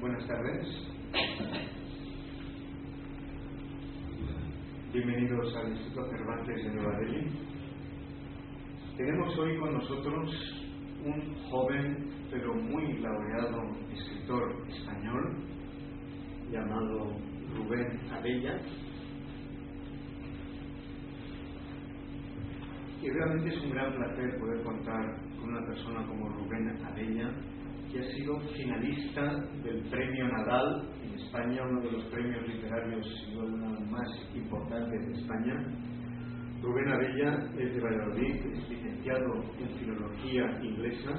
Buenas tardes. Bienvenidos al Instituto Cervantes de Nueva Delhi. Tenemos hoy con nosotros un joven pero muy laureado escritor español llamado Rubén Abella. Y realmente es un gran placer poder contar con una persona como Rubén Abella, que ha sido finalista del Premio Nadal en España, uno de los premios literarios sin duda más importantes de España. Rubén Abella es de Valladolid, es licenciado en Filología Inglesa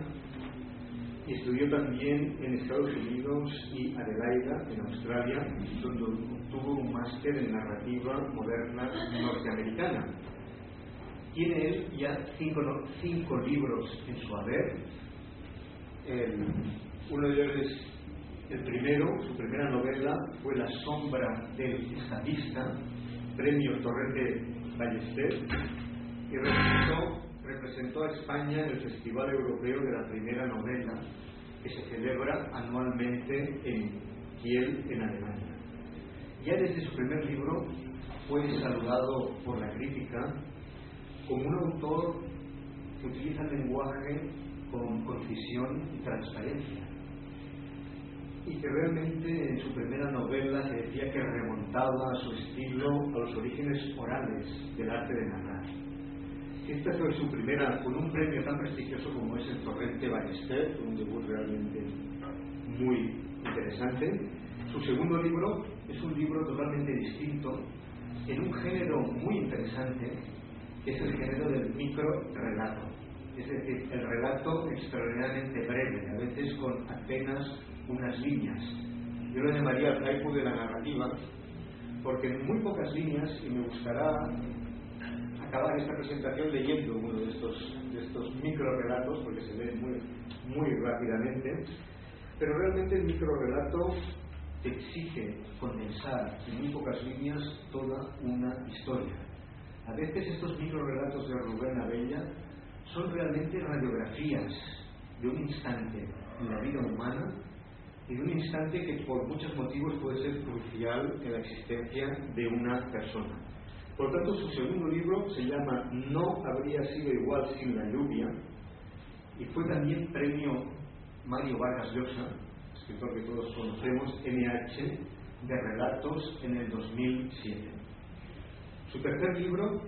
y estudió también en Estados Unidos y Adelaida, en Australia, donde obtuvo un máster en narrativa moderna norteamericana. Tiene él ya cinco libros en su haber. Uno de ellos es el primero, su primera novela fue La sombra del estadista, premio Torrente Ballester, y representó a España en el Festival Europeo de la Primera Novela, que se celebra anualmente en Kiel, en Alemania. Ya desde su primer libro fue saludado por la crítica como un autor que utiliza el lenguaje con concisión y transparencia, y que realmente en su primera novela se decía que remontaba su estilo a los orígenes orales del arte de narrar. Esta fue su primera, con un premio tan prestigioso como es el Torrente Ballester, un debut realmente muy interesante. Su segundo libro es un libro totalmente distinto, en un género muy interesante, que es el género del microrelato. Es decir, el relato extraordinariamente breve, a veces con apenas unas líneas. Yo lo llamaría el haiku de la narrativa, porque en muy pocas líneas, y me gustará acabar esta presentación leyendo uno de estos microrelatos, porque se lee muy rápidamente, pero realmente el microrelato te exige condensar en muy pocas líneas toda una historia. A veces estos microrelatos de Rubén Abella son realmente radiografías de un instante en la vida humana y de un instante que por muchos motivos puede ser crucial en la existencia de una persona. Por lo tanto, su segundo libro se llama No habría sido igual sin la lluvia, y fue también premio Mario Vargas Llosa, escritor que todos conocemos, NH, de relatos en el 2007. Su tercer libro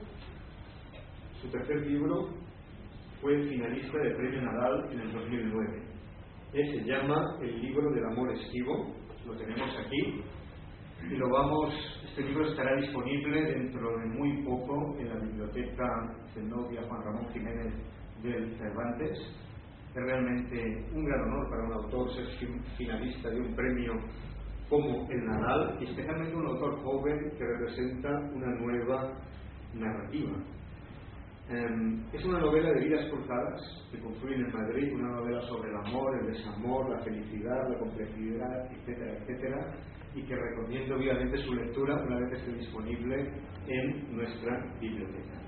fue finalista del Premio Nadal en el 2009. Se llama El libro del amor esquivo, lo tenemos aquí, y este libro estará disponible dentro de muy poco en la biblioteca Zenobia Juan Ramón Jiménez del Cervantes. Es realmente un gran honor para un autor ser finalista de un premio como el Nadal, y especialmente un autor joven que representa una nueva narrativa. Es una novela de vidas cruzadas que confluyen en Madrid, una novela sobre el amor, el desamor, la felicidad, la complejidad, etcétera, etcétera, y que recomiendo vivamente su lectura una vez esté disponible en nuestra biblioteca.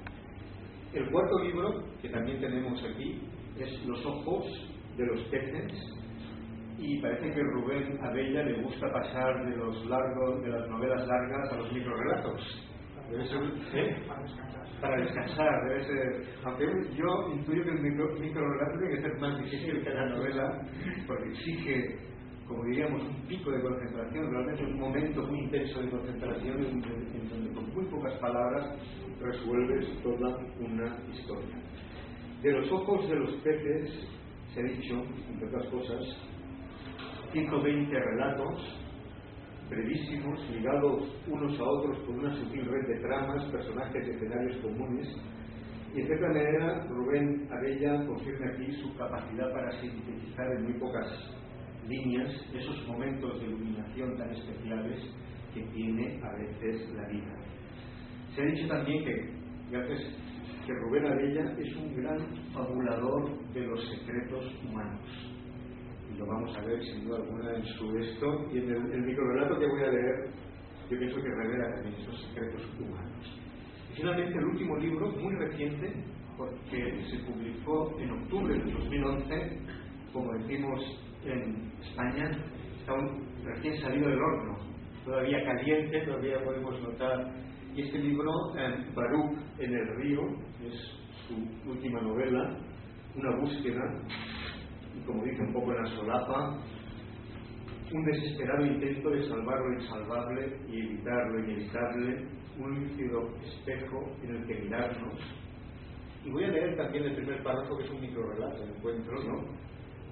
El cuarto libro, que también tenemos aquí, es Los ojos de los peces, y parece que Rubén Abella le gusta pasar de las novelas largas a los microrelatos. Debe ser, para descansar, debe ser. Aunque yo intuyo que el microrelato tiene que ser más difícil que la novela, porque exige, como diríamos, un pico de concentración, realmente un momento muy intenso de concentración en donde con muy pocas palabras resuelves toda una historia. De Los ojos de los peces se ha dicho, entre otras cosas, 120 relatos brevísimos, ligados unos a otros por una sutil red de tramas, personajes y escenarios comunes, y en cierta manera Rubén Abella confirma aquí su capacidad para sintetizar en muy pocas líneas esos momentos de iluminación tan especiales que tiene a veces la vida. Se ha dicho también que Rubén Abella es un gran fabulador de los secretos humanos. Y lo vamos a ver sin duda alguna en su esto, y en el microrelato que voy a leer yo pienso que revela también esos secretos humanos. Y finalmente el último libro, muy reciente, porque se publicó en octubre del 2011, como decimos en España, está recién salido del horno, todavía caliente, todavía podemos notar. Y este libro, Baruch en el río, es su última novela, una búsqueda, y como dice un poco en la solapa, un desesperado intento de salvar lo insalvable y evitar lo inevitable, un lúcido espejo en el que mirarnos. Y voy a leer también el primer párrafo, que es un microrelato de encuentro, ¿no?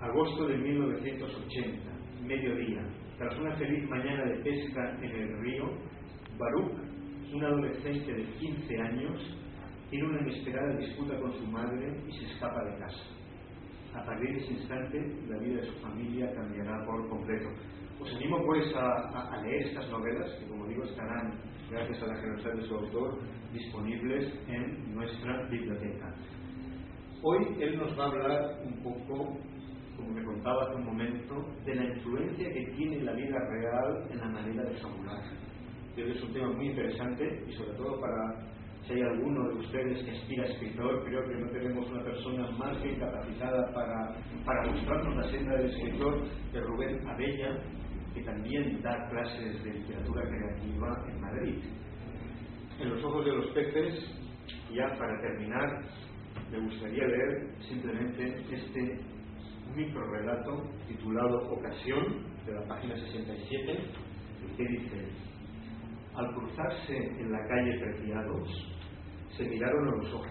Agosto de 1980, mediodía. Tras una feliz mañana de pesca en el río, Baruch, un adolescente de 15 años, tiene una inesperada disputa con su madre y se escapa de casa. A partir de ese instante, la vida de su familia cambiará por completo. Os animo pues a leer estas novelas, que como digo estarán, gracias a la generosidad de su autor, disponibles en nuestra biblioteca. Hoy él nos va a hablar un poco, como me contaba hace un momento, de la influencia que tiene la vida real en la manera de fabular. Creo que es un tema muy interesante y sobre todo para, si hay alguno de ustedes que aspira a escritor, creo que no tenemos una persona más bien capacitada para mostrarnos la senda del escritor que Rubén Abella, que también da clases de literatura creativa en Madrid. En los ojos de los peces, ya para terminar, me gustaría leer simplemente este microrelato titulado Ocasión, de la página 67, que dice: al cruzarse en la calle Preciados, se miraron a los ojos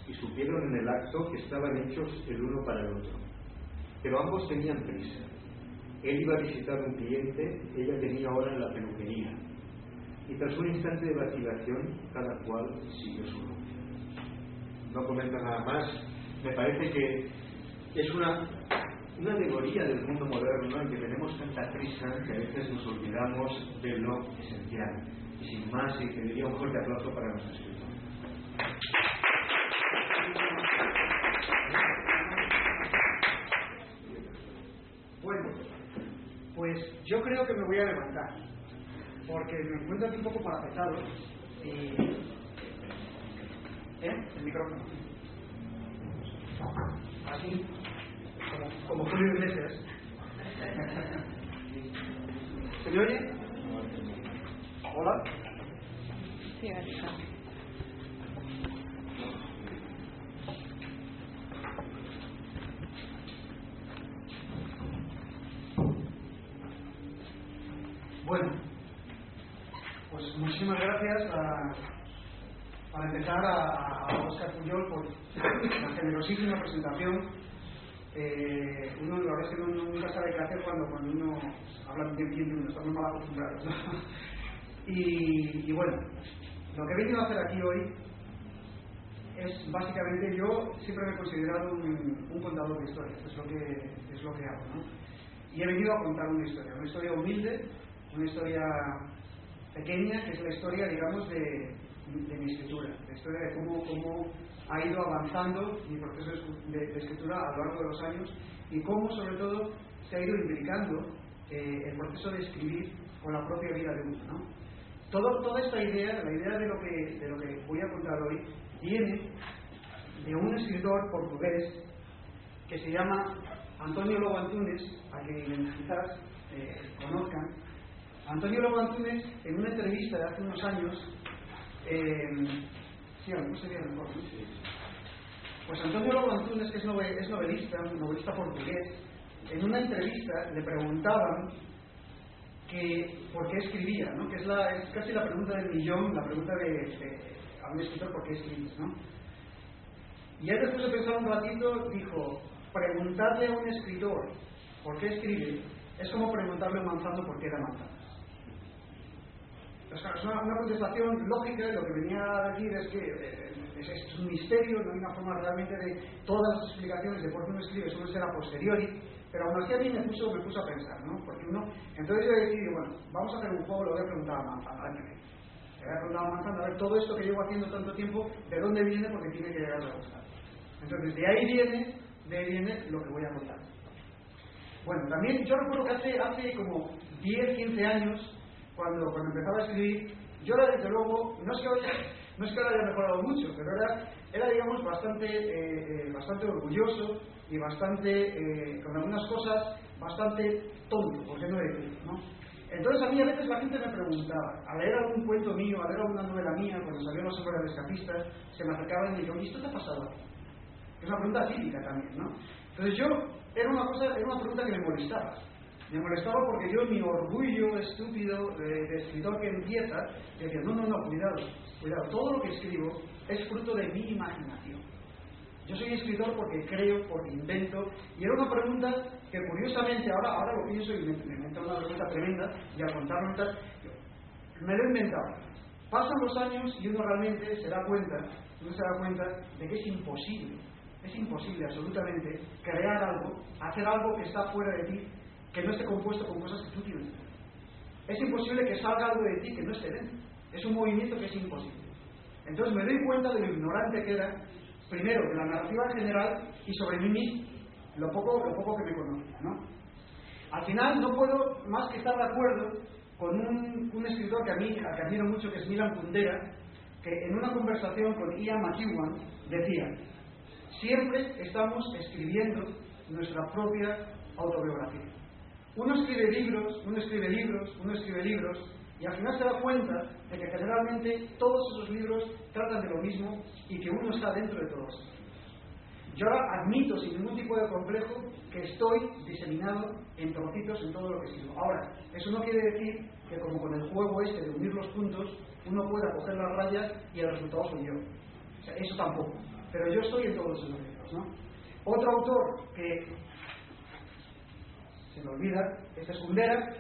y supieron en el acto que estaban hechos el uno para el otro. Pero ambos tenían prisa. Él iba a visitar un cliente, ella tenía hora en la peluquería. Y tras un instante de vacilación, cada cual siguió su rumbo. No comento nada más. Me parece que es una alegoría del mundo moderno en que tenemos tanta prisa que a veces nos olvidamos de lo esencial. Y sin más, y pediría un fuerte aplauso para nuestro escritor. Bueno, pues yo creo que me voy a levantar, porque me encuentro aquí un poco parapetado y... El micrófono. Así, como Julio Iglesias. ¿Se me oye? ¿Hola? Sí, ahorita. Bueno, pues muchísimas gracias para empezar a Óscar Pujol por la generosísima presentación. La verdad es que uno nunca sabe qué hacer cuando uno habla bien y uno está muy mal acostumbrado, ¿no? Y bueno, lo que he venido a hacer aquí hoy es básicamente, yo siempre me he considerado un contador de historias, es lo que hago, ¿no? Y he venido a contar una historia humilde, una historia pequeña, que es la historia, digamos, de mi escritura, la historia de cómo ha ido avanzando mi proceso de escritura a lo largo de los años y cómo, sobre todo, se ha ido implicando el proceso de escribir con la propia vida de uno, ¿no? Toda esta idea, la idea de lo que voy a contar hoy, viene de un escritor portugués que se llama António Lobo Antunes, a quien quizás conozcan. António Lobo Antunes, en una entrevista de hace unos años, sí, a lo mejor sería mejor, ¿no? Pues António Lobo Antunes, que es novelista, un novelista portugués, en una entrevista le preguntaban que por qué escribía, ¿no? Que es casi la pregunta del millón, la pregunta a un escritor por qué escribes, ¿no? Y él, después de pensar un ratito, dijo: preguntarle a un escritor por qué escribe es como preguntarle a un manzano por qué da manzanas. Es una contestación lógica. Lo que venía a decir es que es un misterio, no hay una forma realmente de todas las explicaciones de por qué uno escribe, suele ser a posteriori, pero aún así a mí me puso a pensar, ¿no? Porque entonces yo decidí, bueno, vamos a hacer un juego, lo voy a preguntar a manzana, a ver qué me dice. Le voy a preguntar a manzana, a ver todo esto que llevo haciendo tanto tiempo, ¿de dónde viene? Porque tiene que llegar a gustar. Entonces de ahí viene lo que voy a contar. Bueno, también yo recuerdo que hace como 10, 15 años, cuando empezaba a escribir, yo era, desde luego, no es que ahora haya mejorado mucho, pero era digamos, bastante orgulloso y bastante, con algunas cosas, bastante tonto, ¿por qué no decirlo, no? Entonces a mí a veces la gente me preguntaba, a leer algún cuento mío, a leer alguna novela mía, cuando salió Los Hombres de Escapistas, se me acercaban y me dijeron, ¿y esto te ha pasado a ti? Es una pregunta típica también, ¿no? Entonces era una pregunta que me molestaba. Me molestaba porque yo, mi orgullo estúpido de escritor que empieza, decía, no, cuidado, todo lo que escribo es fruto de mi imaginación. Yo soy escritor porque creo, porque invento, y era una pregunta que curiosamente ahora lo pienso y me entra una pregunta tremenda, y al contarlo me lo he inventado. Pasan los años y uno realmente se da cuenta de que es imposible absolutamente crear algo, hacer algo que está fuera de ti, que no esté compuesto con cosas que tú tienes. Es imposible que salga algo de ti que no esté dentro. Es un movimiento que es imposible. Entonces me doy cuenta de lo ignorante que era, primero, de la narrativa en general y sobre mí mismo, lo poco que me conozco, ¿no? Al final no puedo más que estar de acuerdo con un escritor que admiro mucho, que es Milan Kundera, que en una conversación con Ian McEwan decía: siempre estamos escribiendo nuestra propia autobiografía. Uno escribe libros, y al final se da cuenta de que generalmente todos esos libros tratan de lo mismo y que uno está dentro de todos ellos. Yo ahora admito sin ningún tipo de complejo que estoy diseminado en trocitos en todo lo que escribo. Ahora, eso no quiere decir que, como con el juego este de unir los puntos, uno pueda coger las rayas y el resultado soy yo. O sea, eso tampoco. Pero yo estoy en todos esos libros, ¿no? Otro autor que se me olvida, este es Kundera,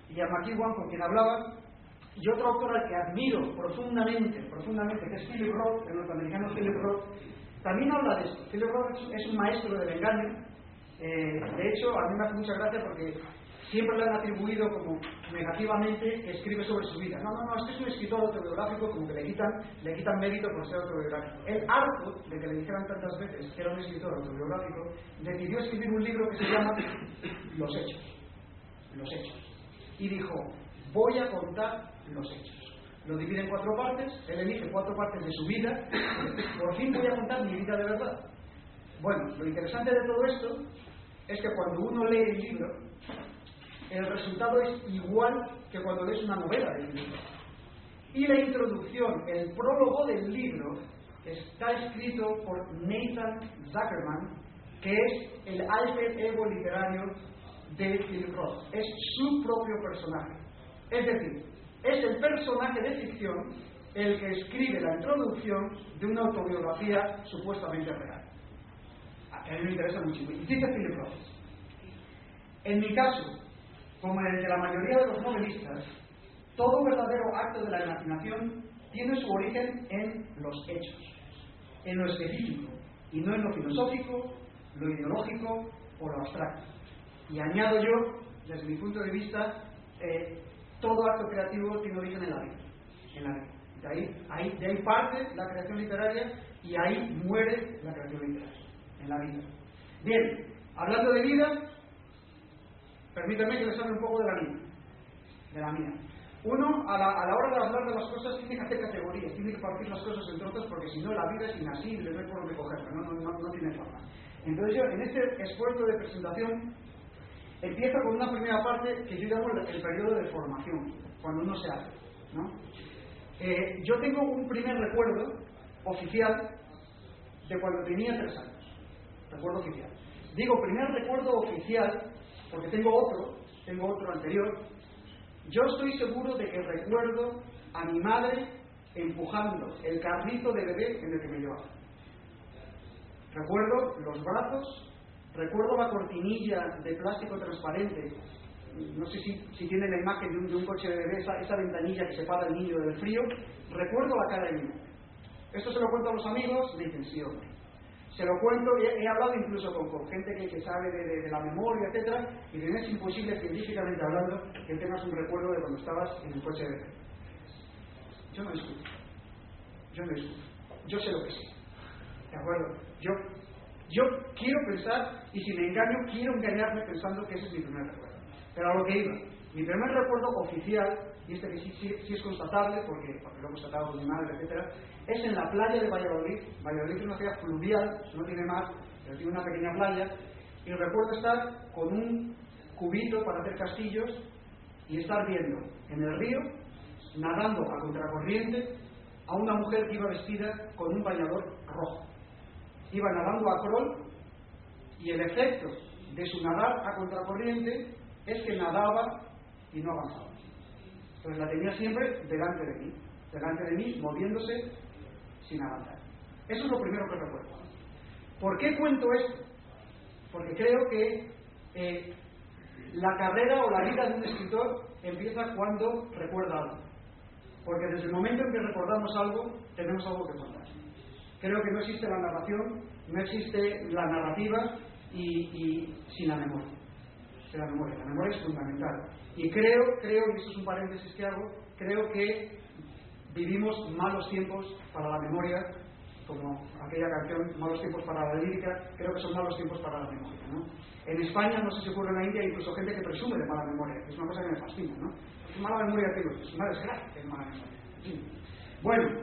y a McEwan, con quien hablaba, y otro autor al que admiro profundamente, que es Philip Roth, el norteamericano Philip Roth, también habla de esto. Philip Roth es un maestro del engaño. De hecho, a mí me hace mucha gracia porque siempre le han atribuido como negativamente que escribe sobre su vida. No, este es un escritor autobiográfico, como que le quitan mérito por ser autobiográfico. Él, harto de que le dijeran tantas veces que era un escritor autobiográfico, decidió escribir un libro que se llama Los Hechos. Y dijo, voy a contar los hechos. Lo divide en 4 partes, él elige 4 partes de su vida. Por fin voy a contar mi vida de verdad. Bueno, lo interesante de todo esto es que cuando uno lee el libro, el resultado es igual que cuando lees una novela del libro. Y la introducción, el prólogo del libro, está escrito por Nathan Zuckerman, que es el alter ego literario de Philip Roth. Es su propio personaje. Es decir, es el personaje de ficción el que escribe la introducción de una autobiografía supuestamente real. A mí me interesa muchísimo. Y dice Philip Roth: en mi caso, como en el de la mayoría de los novelistas, todo verdadero acto de la imaginación tiene su origen en los hechos, en lo específico, y no en lo filosófico, lo ideológico o lo abstracto. Y añado yo, desde mi punto de vista, todo acto creativo tiene origen en la vida. De ahí parte la creación literaria y ahí muere la creación literaria, en la vida. Bien, hablando de vida, permítanme que les hable un poco de la mía. Uno, a la hora de hablar de las cosas, tiene que hacer categorías, tiene que partir las cosas en trozos, porque si no la vida es inasible, no hay por dónde cogerla, no tiene forma. Entonces yo, en este esfuerzo de presentación, empiezo con una primera parte que yo llamo el periodo de formación, cuando uno se hace, ¿no? Yo tengo un primer recuerdo oficial de cuando tenía 3 años. Recuerdo oficial. Digo primer recuerdo oficial porque tengo otro anterior. Yo estoy seguro de que recuerdo a mi madre empujando el carrito de bebé en el que me llevaba. Recuerdo los brazos, recuerdo la cortinilla de plástico transparente. No sé si tiene la imagen de un coche de bebé, esa ventanilla que separa al niño del frío. Recuerdo la cara de mi madre. Esto se lo cuento a los amigos, me dicen sí, hombre. Se lo cuento, he hablado incluso con gente que sabe de la memoria, etcétera, y dicen, es imposible, científicamente hablando, que tengas un recuerdo de cuando estabas en el coche de bebé. Yo no discuto. Yo sé lo que sé. ¿De acuerdo? Yo quiero pensar, y si me engaño, quiero engañarme pensando que ese es mi primer recuerdo. Pero a lo que iba, mi primer recuerdo oficial, y este que sí es constatable, porque lo he constatado con mi madre, etcétera, es en la playa de Valladolid. Valladolid es una ciudad fluvial, no tiene mar, pero tiene una pequeña playa, y recuerdo estar con un cubito para hacer castillos y estar viendo en el río, nadando a contracorriente, a una mujer que iba vestida con un bañador rojo. Iba nadando a crawl y el efecto de su nadar a contracorriente es que nadaba y no avanzaba. Entonces la tenía siempre delante de mí, moviéndose sin avanzar. Eso es lo primero que recuerdo. ¿Por qué cuento esto? Porque creo que la carrera o la vida de un escritor empieza cuando recuerda algo. Porque desde el momento en que recordamos algo, tenemos algo que contar. Creo que no existe la narración, no existe la narrativa y sin la memoria. Sin la memoria es fundamental. Y creo, y eso es un paréntesis que hago, creo que vivimos malos tiempos para la memoria, como aquella canción, malos tiempos para la lírica, creo que son malos tiempos para la memoria, ¿no? En España, no sé si ocurre en la India, hay incluso gente que presume de mala memoria, que es una cosa que me fascina, ¿no? Porque mala memoria, digo, es una desgracia que es mala memoria. Sí. Bueno,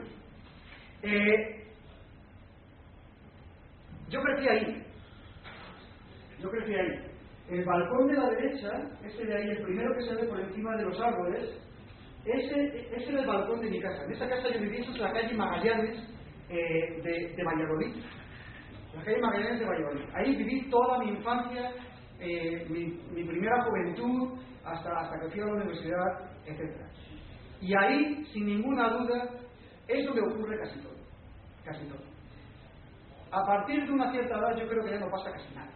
yo crecí ahí. El balcón de la derecha, este de ahí, el primero que se ve por encima de los árboles, ese era el balcón de mi casa. En esa casa yo vivía, eso es la calle Magallanes de Valladolid. La calle Magallanes de Valladolid. Ahí viví toda mi infancia, mi primera juventud, hasta que fui a la universidad, etc. Y ahí, sin ninguna duda, es donde ocurre casi todo. Casi todo. A partir de una cierta edad yo creo que ya no pasa casi nada.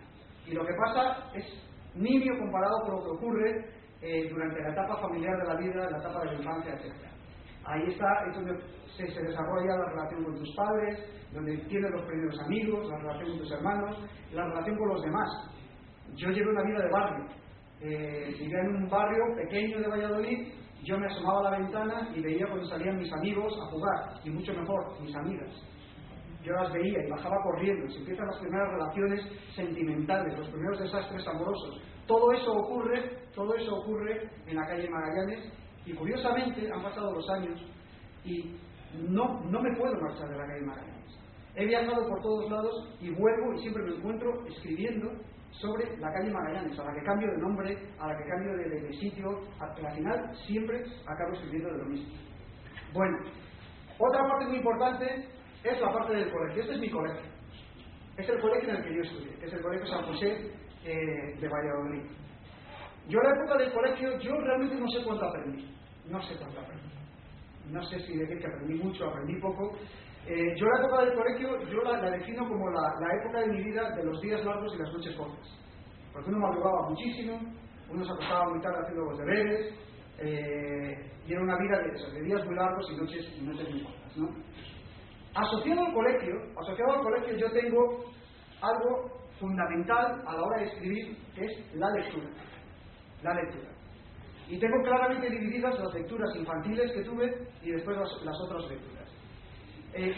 Y lo que pasa es nimio comparado con lo que ocurre durante la etapa familiar de la vida, la etapa de la infancia, etc. Ahí está, es donde se desarrolla la relación con tus padres, donde tienes los primeros amigos, la relación con tus hermanos, la relación con los demás. Yo llevé una vida de barrio. Vivía en un barrio pequeño de Valladolid, yo me asomaba a la ventana y veía cuando salían mis amigos a jugar, y mucho mejor, mis amigas. Yo las veía y bajaba corriendo, se empiezan las primeras relaciones sentimentales, los primeros desastres amorosos. Todo eso ocurre en la calle Magallanes, y curiosamente han pasado los años y no me puedo marchar de la calle Magallanes. He viajado por todos lados y vuelvo y siempre me encuentro escribiendo sobre la calle Magallanes, a la que cambio de nombre, a la que cambio de sitio, al final siempre acabo escribiendo de lo mismo. Bueno, otra parte muy importante es la parte del colegio. Este es mi colegio. Es el colegio en el que yo estudié, que es el Colegio San José de Valladolid. Yo en la época del colegio, yo realmente no sé cuánto aprendí. No sé si decir que aprendí mucho, aprendí poco. Yo la época del colegio, yo la defino como la época de mi vida de los días largos y las noches cortas. Porque uno madrugaba muchísimo, uno se acostaba muy tarde haciendo los deberes, y era una vida de días muy largos y noches muy cortas, ¿no? Asociado al colegio yo tengo algo fundamental a la hora de escribir, que es la lectura. Y tengo claramente divididas las lecturas infantiles que tuve y después las otras lecturas.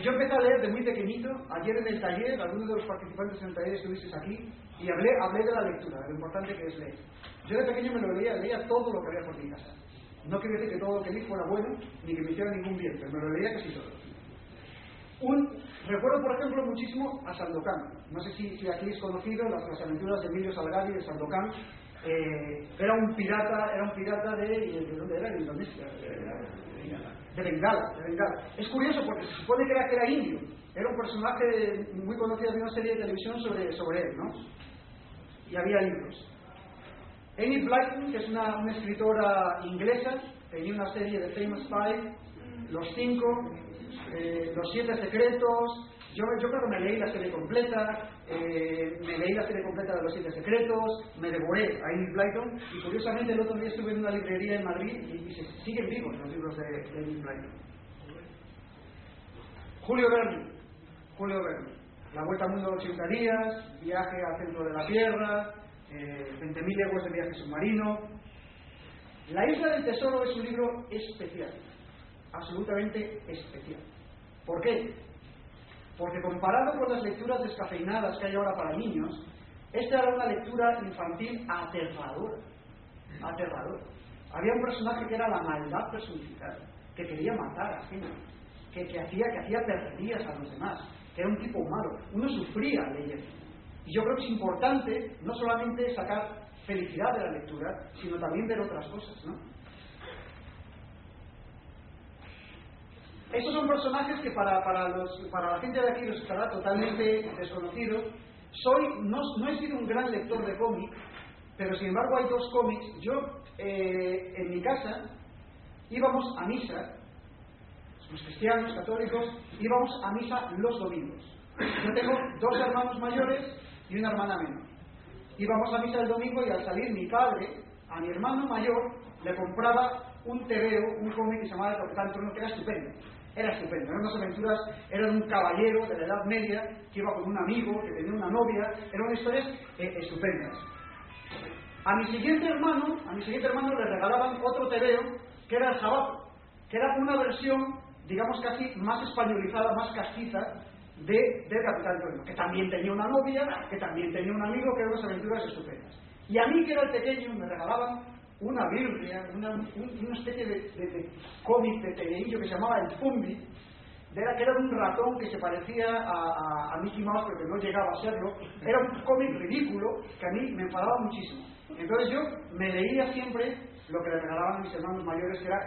Yo empecé a leer de muy pequeñito. Ayer en el taller, algunos de los participantes en el taller estuvisteis aquí, y hablé de la lectura, de lo importante que es leer. Yo de pequeño me lo leía todo lo que había por mi casa. No quiere decir que todo lo que leí fuera bueno, ni que me hiciera ningún bien, pero me lo leía casi todo. Recuerdo, por ejemplo, muchísimo a Sandokan. No sé si aquí habéis conocido las aventuras de Emilio Salgari de Sandokan. Era un pirata de ¿dónde era? De Indonesia. De Bengala. Es curioso porque se supone que era indio. Era un personaje muy conocido de una serie de televisión sobre él, ¿no? Y había libros. Enid Blyton, que es una escritora inglesa, tenía una serie de Famous Five, Los Cinco, Los Siete Secretos. Yo creo que me leí la serie completa, de Los Siete Secretos, me devoré a Enid Blyton, y curiosamente el otro día estuve en una librería en Madrid y siguen vivos los libros de Enid Blyton. Julio Verne, La Vuelta al Mundo en 80 días, Viaje al Centro de la Tierra, 20.000 leguas de viaje submarino. La Isla del Tesoro es un libro especial, absolutamente especial. ¿Por qué? Porque comparado con las lecturas descafeinadas que hay ahora para niños, esta era una lectura infantil aterradora. Había un personaje que era la maldad personificada, que quería matar a gente, que hacía perrerías a los demás, que era un tipo malo. Uno sufría leyendo. Y yo creo que es importante no solamente sacar felicidad de la lectura, sino también ver otras cosas, ¿no? Estos son personajes que para la gente de aquí los estará totalmente desconocidos. No he sido un gran lector de cómics, pero sin embargo hay dos cómics. Yo, en mi casa, íbamos a misa, los cristianos, católicos, íbamos a misa los domingos. Yo tengo dos hermanos mayores y una hermana menor. Íbamos a misa el domingo y al salir mi padre, a mi hermano mayor, le compraba un tebeo, un cómic que se llamaba El Capitán Trueno, que era estupendo. Era estupendo, eran unas aventuras, era de un caballero de la Edad Media que iba con un amigo, que tenía una novia, eran unas historias estupendas. A mi siguiente hermano le regalaban otro tebeo que era El Jabato, que era una versión, digamos, casi más españolizada, más castiza del Capitán Trueno, que también tenía una novia, que también tenía un amigo, que eran unas aventuras estupendas. Y a mí, que era el pequeño, me regalaban una Biblia, una especie de cómic de tebeillo que se llamaba El Fumbi, que era un ratón que se parecía a Mickey Mouse, pero que no llegaba a serlo. Era un cómic ridículo que a mí me enfadaba muchísimo. Entonces yo me leía siempre lo que le regalaban a mis hermanos mayores, que eran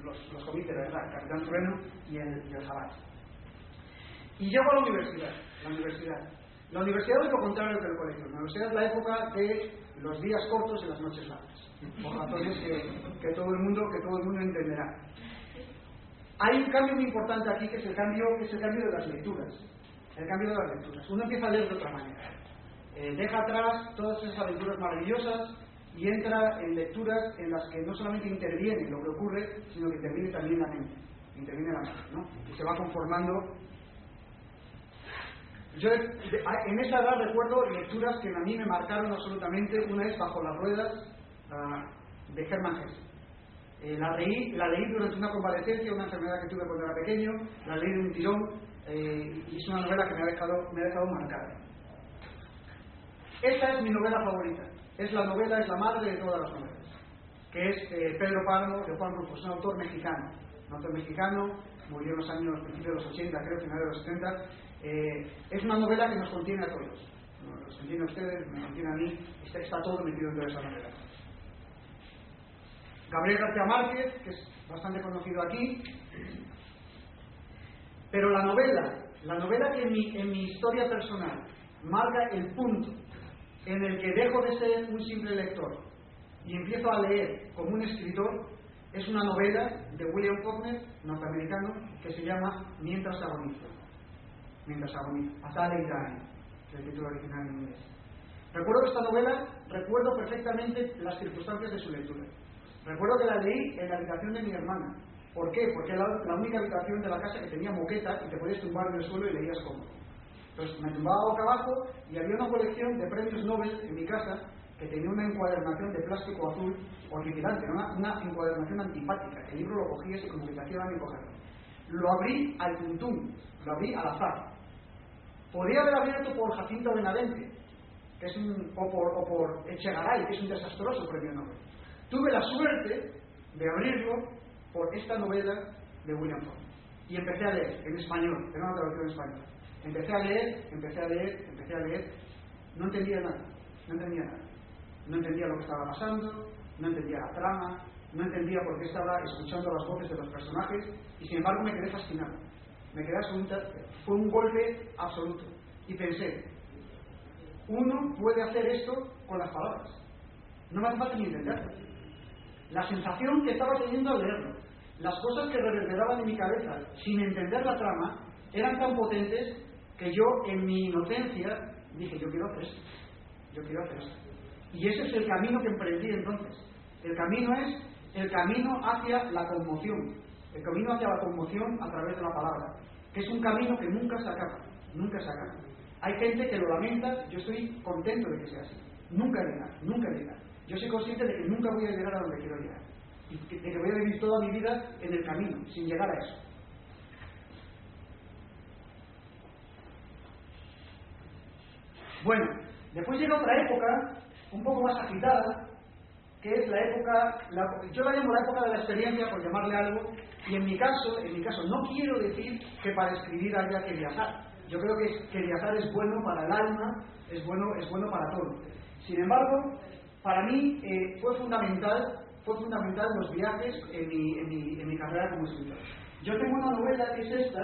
los cómics de verdad, El Capitán Trueno y el Jabato. Y llego a la universidad. La universidad es lo contrario que el colegio. La universidad es la época de los días cortos y las noches largas, por razones que todo el mundo entenderá. Hay un cambio muy importante aquí, que es el cambio de las lecturas. Uno empieza a leer de otra manera. Deja atrás todas esas aventuras maravillosas y entra en lecturas en las que no solamente interviene lo que ocurre, sino que interviene también la mente. ¿No? Y se va conformando. Yo en esa edad recuerdo lecturas que a mí me marcaron absolutamente. Una es Bajo las ruedas, de Hermann Hesse. La leí durante una convalecencia, una enfermedad que tuve cuando era pequeño. La leí de un tirón, y es una novela que me ha dejado marcada. Esta es mi novela favorita. Es la madre de todas las novelas, que es Pedro Páramo, de Juan Rufo. Es un autor mexicano. Murió en los años, principios de los 80, creo, finales de los 70. Es una novela que nos contiene a todos. Nos contiene a ustedes, me contiene a mí. Está todo metido dentro de esa novela. Gabriel García Márquez, que es bastante conocido aquí. Pero la novela que en mi historia personal marca el punto en el que dejo de ser un simple lector y empiezo a leer como un escritor, es una novela de William Faulkner, norteamericano, que se llama Mientras agoniza. As I Lay Dying, que es el título original en inglés. Recuerdo perfectamente las circunstancias de su lectura. Recuerdo que la leí en la habitación de mi hermana. ¿Por qué? Porque era la única habitación de la casa que tenía moqueta y te podías tumbar en el suelo y leías cómodo. Entonces me tumbaba boca abajo y había una colección de premios Nobel en mi casa que tenía una encuadernación de plástico azul horripilante, una encuadernación antipática. El libro lo cogías y como que te hacía daño cogerlo. Lo abrí al tuntún, lo abrí al azar. Podría haber abierto por Jacinto Benavente, que es o por Echegaray, que es un desastroso premio Nobel. Tuve la suerte de abrirlo por esta novela de William Faulkner. Y empecé a leer en español, era una traducción en español. Empecé a leer, no entendía nada. No entendía lo que estaba pasando, no entendía la trama, no entendía por qué estaba escuchando las voces de los personajes, y sin embargo me quedé fascinado. Fue un golpe absoluto. Y pensé, uno puede hacer esto con las palabras. No me hace falta ni entenderlo. La sensación que estaba teniendo al leerlo, las cosas que reverberaban en mi cabeza sin entender la trama, eran tan potentes que yo, en mi inocencia, dije, yo quiero hacer esto. Y ese es el camino que emprendí entonces. El camino es el camino hacia la conmoción. El camino hacia la conmoción a través de la palabra. Que es un camino que nunca se acaba. Hay gente que lo lamenta, yo estoy contento de que sea así. Nunca llegar. Yo soy consciente de que nunca voy a llegar a donde quiero llegar. Y de que voy a vivir toda mi vida en el camino, sin llegar a eso. Bueno, después llega otra época, un poco más agitada, que es la época, yo la llamo la época de la experiencia, por llamarle algo, y en mi caso, no quiero decir que para escribir haya que viajar, Yo creo que viajar es bueno para el alma, es bueno para todo. Sin embargo, para mí fue fundamental los viajes en mi carrera como escritor. Yo tengo una novela que es esta,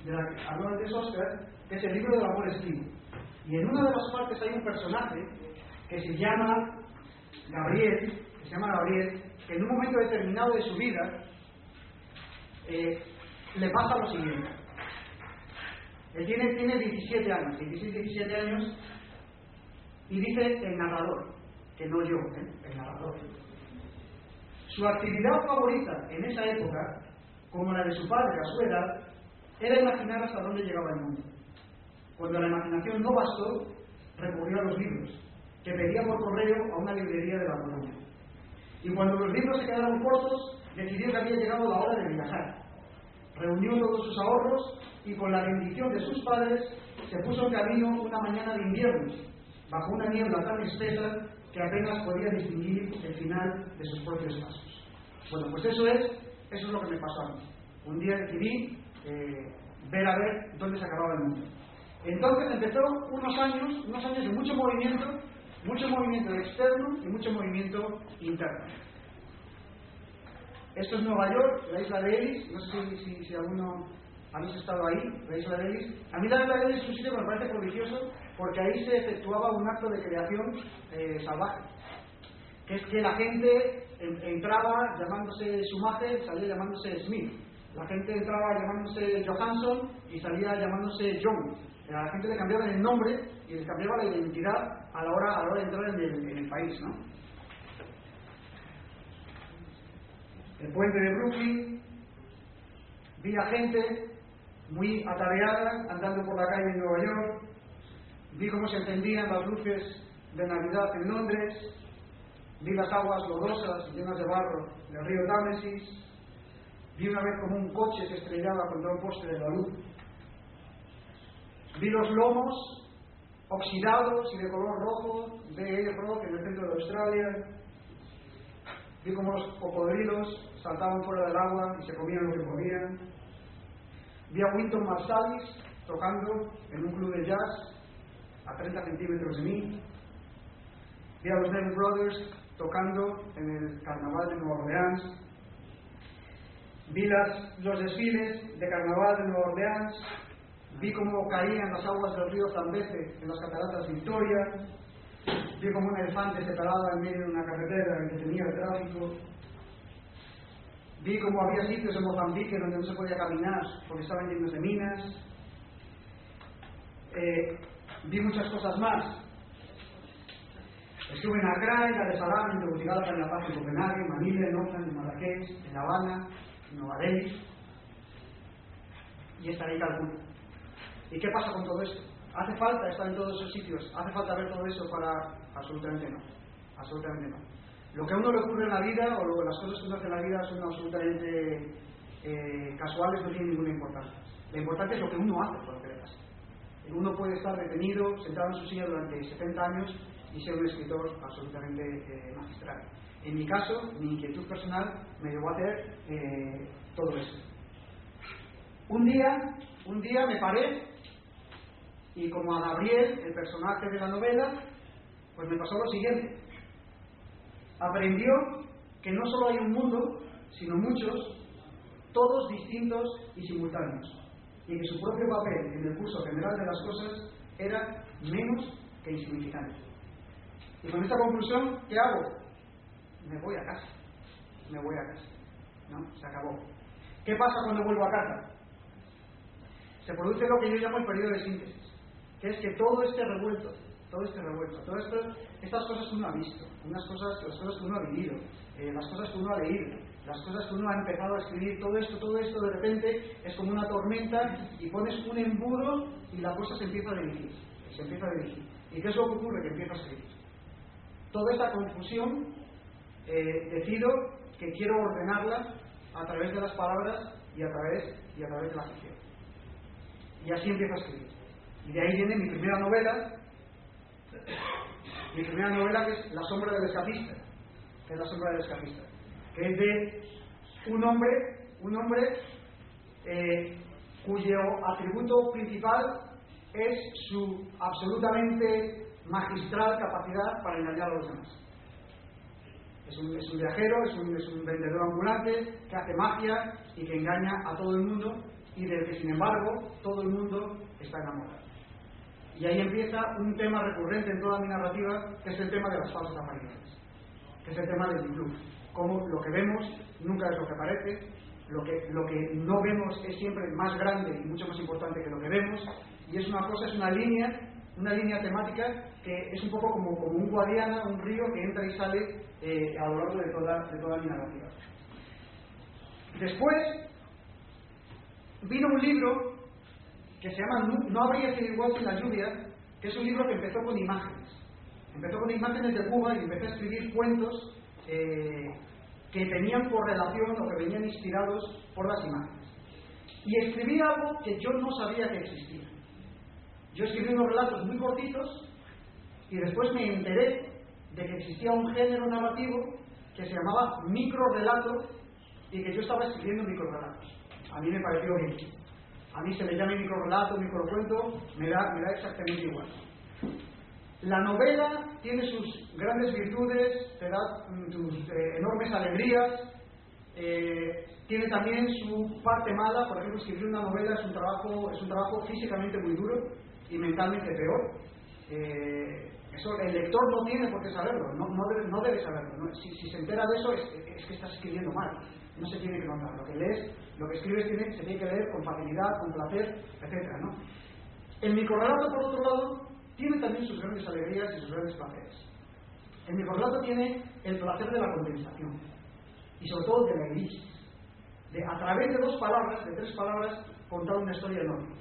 de la que habló antes Oscar, que es el libro del amor esquivo. Y en una de las partes hay un personaje que se llama Gabriel, que en un momento determinado de su vida le pasa lo siguiente. Él tiene 17 años, 17 años, y dice el narrador, que no yo, el narrador. Su actividad favorita en esa época, como la de su padre a su edad, era imaginar hasta dónde llegaba el mundo. Cuando la imaginación no bastó, recurrió a los libros, que pedía por correo a una librería de La Coruña. Y cuando los libros se quedaron cortos, decidió que había llegado la hora de viajar. Reunió todos sus ahorros y con la bendición de sus padres se puso en camino una mañana de invierno, bajo una niebla tan espesa que apenas podía distinguir el final de sus propios pasos. Bueno, pues eso es lo que me pasó a mí. Un día decidí ver a ver dónde se acababa el mundo. Entonces empezó unos años de mucho movimiento externo y mucho movimiento interno. Esto es Nueva York, la isla de Ellis. No sé si alguno habéis estado ahí, la isla de Ellis. A mí la isla de Ellis es un sitio que me parece prodigioso porque ahí se efectuaba un acto de creación salvaje. Que es que la gente entraba llamándose Schumacher, salía llamándose Smith. La gente entraba llamándose Johansson y salía llamándose John. A la gente le cambiaban el nombre y les cambiaba la identidad a la hora de entrar en el país, ¿no? El puente de Brooklyn, vi a gente muy atareada andando por la calle en Nueva York, vi cómo se encendían las luces de Navidad en Londres, vi las aguas lodosas llenas de barro del río Támesis, vi una vez como un coche se estrellaba contra un poste de la luz, vi los lomos oxidados y de color rojo de rock en el centro de Australia, vi como los cocodrilos saltaban fuera del agua y se comían lo que podían, vi a Wynton Marsalis tocando en un club de jazz a 30 centímetros de mí, vi a los Neville Brothers tocando en el carnaval de Nueva Orleans, vi los desfiles de carnaval de Nueva Orleans, vi cómo caían las aguas del río Zambeze en las cataratas Victoria, vi como un elefante se paraba en medio de una carretera que tenía el tráfico, vi como había sitios en Mozambique donde no se podía caminar porque estaban llenos de minas, vi muchas cosas más. Estuve en Accra, en Dar es Salaam, en Tegucigalpa, en La Paz, en Copenhague, Manila, en Auckland, en Marrakech, en La Habana, en Nueva Delhi, y estaré en Calcuta. ¿Y qué pasa con todo esto? ¿Hace falta estar en todos esos sitios? ¿Hace falta ver todo eso para...? Absolutamente no. Absolutamente no. Lo que a uno le ocurre en la vida, o las cosas que uno hace en la vida son absolutamente casuales, no tienen ninguna importancia. La importancia es lo que uno hace por lo que le pasa. Uno puede estar detenido, sentado en su silla durante 70 años y ser un escritor absolutamente magistral. En mi caso, mi inquietud personal me llevó a hacer todo eso. Un día me paré y como a Gabriel, el personaje de la novela, pues me pasó lo siguiente. Aprendió que no solo hay un mundo, sino muchos, todos distintos y simultáneos, y que su propio papel en el curso general de las cosas era menos que insignificante. Y con esta conclusión, ¿qué hago? Me voy a casa, ¿no? Se acabó. ¿Qué pasa cuando vuelvo a casa? Se produce lo que yo llamo el periodo de síntesis, que es que todo este revuelto, estas cosas que uno ha visto, las cosas que uno ha vivido, las cosas que uno ha leído, las cosas que uno ha empezado a escribir, todo esto de repente es como una tormenta y pones un embudo y la cosa se empieza a dirigir. ¿Y qué es lo que ocurre? Que empieza a escribir. Toda esta confusión decido que quiero ordenarla a través de las palabras y a través de la ficción. Y así empiezo a escribir. Y de ahí viene mi primera novela, que es La sombra del escapista, que es de un hombre cuyo atributo principal es su absolutamente magistral capacidad para engañar a los demás. Es un viajero, es un vendedor ambulante que hace magia y que engaña a todo el mundo y del que, sin embargo, todo el mundo está enamorado. Y ahí empieza un tema recurrente en toda mi narrativa, que es el tema de las falsas apariencias, que es el tema del bluff. Como lo que vemos nunca es lo que parece, lo que no vemos es siempre más grande y mucho más importante que lo que vemos, y es una línea temática que es un poco como un Guadiana, un río que entra y sale a lo largo de toda mi narrativa. Después vino un libro que se llama No habría sido igual sin la lluvia, que es un libro que empezó con imágenes. Empezó con imágenes de Cuba y empecé a escribir cuentos que tenían por relación o que venían inspirados por las imágenes. Y escribí algo que yo no sabía que existía. Yo escribí unos relatos muy cortitos y después me enteré de que existía un género narrativo que se llamaba microrelato y que yo estaba escribiendo microrelatos. A mí me pareció bien. A mí se me llame microrelato, microcuento, me da exactamente igual. La novela tiene sus grandes virtudes, te da sus enormes alegrías, tiene también su parte mala. Por ejemplo, escribir una novela es un trabajo físicamente muy duro y mentalmente peor. Eso el lector no tiene por qué saberlo, no debe saberlo, ¿no? Si se entera de eso es que estás escribiendo mal, no se tiene que notar. Lo que lees, lo que escribes se tiene que leer con facilidad, con placer, etcétera, ¿no? El microrelato, por otro lado, tiene también sus grandes alegrías y sus grandes placeres. El microrelato tiene el placer de la condensación y sobre todo de la elipsis, de a través de 2 palabras, de 3 palabras, contar una historia enorme.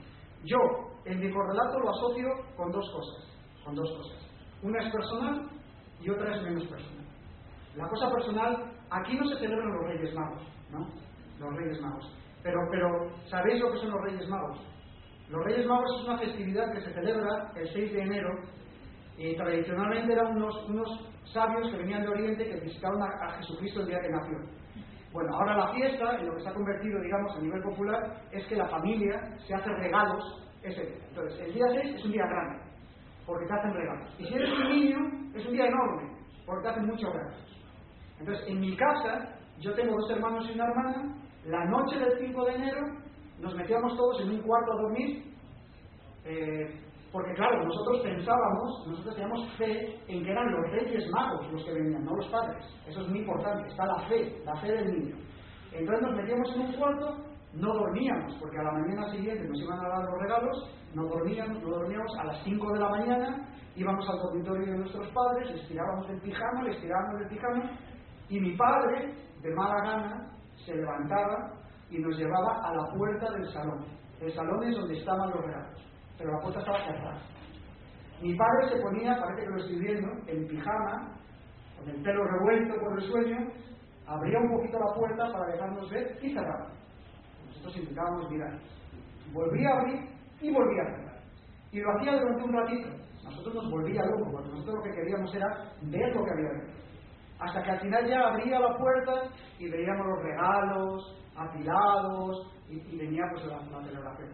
Yo el microrelato lo asocio con dos cosas. Una es personal y otra es menos personal. La cosa personal, aquí no se celebran los Reyes Magos, ¿no? Los Reyes Magos. Pero ¿sabéis lo que son los Reyes Magos? Los Reyes Magos es una festividad que se celebra el 6 de enero y tradicionalmente eran unos sabios que venían de Oriente que visitaron a Jesucristo el día que nació. Bueno, ahora la fiesta, en lo que se ha convertido, digamos, a nivel popular, es que la familia se hace regalos ese día. Entonces, el día 6 es un día grande, porque te hacen regalos. Y si eres un niño, es un día enorme, porque te hacen muchos regalos. Entonces, en mi casa, yo tengo 2 hermanos y una hermana. La noche del 5 de enero nos metíamos todos en un cuarto a dormir, porque claro, nosotros teníamos fe en que eran los Reyes Magos los que venían, no los padres. Eso es muy importante, está la fe del niño. Entonces nos metíamos en un cuarto, no dormíamos, porque a la mañana siguiente nos iban a dar los regalos, no dormíamos, a las 5 de la mañana íbamos al dormitorio de nuestros padres, les tirábamos del pijama, y mi padre, de mala gana, se levantaba y nos llevaba a la puerta del salón. El salón es donde estaban los regalos, pero la puerta estaba cerrada. Mi padre se ponía, parece que lo estoy viendo, en pijama, con el pelo revuelto por el sueño, abría un poquito la puerta para dejarnos ver y cerraba. Nosotros intentábamos mirar. Volvía a abrir y volvía a cerrar. Y lo hacía durante un ratito. Nosotros nos volvía locos, porque nosotros lo que queríamos era ver lo que había dentro. Hasta que al final ya abría la puerta y veíamos los regalos apilados y venía pues la celebración.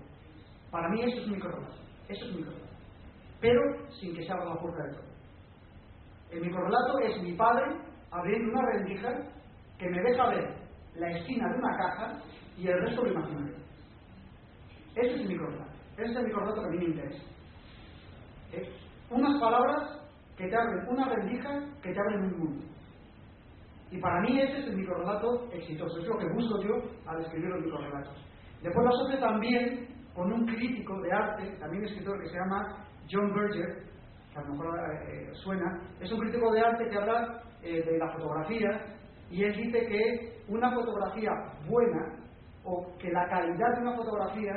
Para mí eso es microrelato. Pero sin que se abra la puerta de todo. El microrelato es mi padre abriendo una rendija que me deja ver la esquina de una caja y el resto lo imaginario. Ese es el microrelato. Ese es el microrelato que a mí me interesa. Unas palabras que te abren una rendija, que te abren un mundo. Y para mí ese es el microrelato exitoso. Es lo que busco yo al escribir los microrelatos. Después lo asocio también con un crítico de arte, también escritor, que se llama John Berger, que a lo mejor suena. Es un crítico de arte que habla de la fotografía, y él dice que una fotografía buena, o que la calidad de una fotografía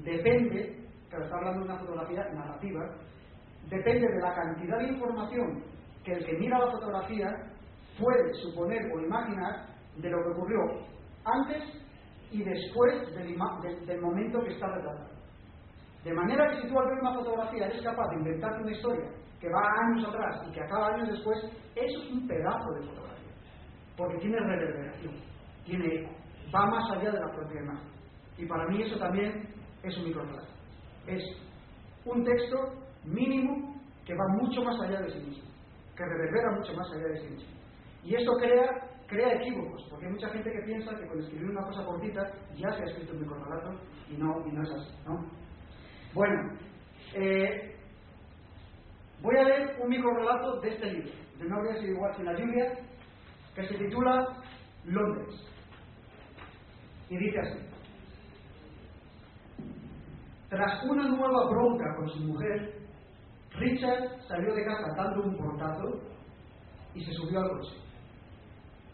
depende, claro, está hablando de una fotografía narrativa, depende de la cantidad de información que el que mira la fotografía puede suponer o imaginar de lo que ocurrió antes y después del momento que está retratado. De manera que si tú al ver una fotografía eres capaz de inventarte una historia que va años atrás y que acaba años después, eso es un pedazo de fotografía, porque tiene reverberación, tiene eco, va más allá de la propia imagen. Y para mí eso también es un microrelato. Es un texto mínimo que va mucho más allá de sí mismo, que reverbera mucho más allá de sí mismo. Y esto crea equívocos, porque hay mucha gente que piensa que con escribir una cosa cortita ya se ha escrito un microrelato y no es así, ¿no? Bueno, voy a leer un microrelato de este libro, de No habría sido igual sin la lluvia, que se titula Londres. Y dice así: tras una nueva bronca con su mujer, Richard salió de casa dando un portazo y se subió al coche.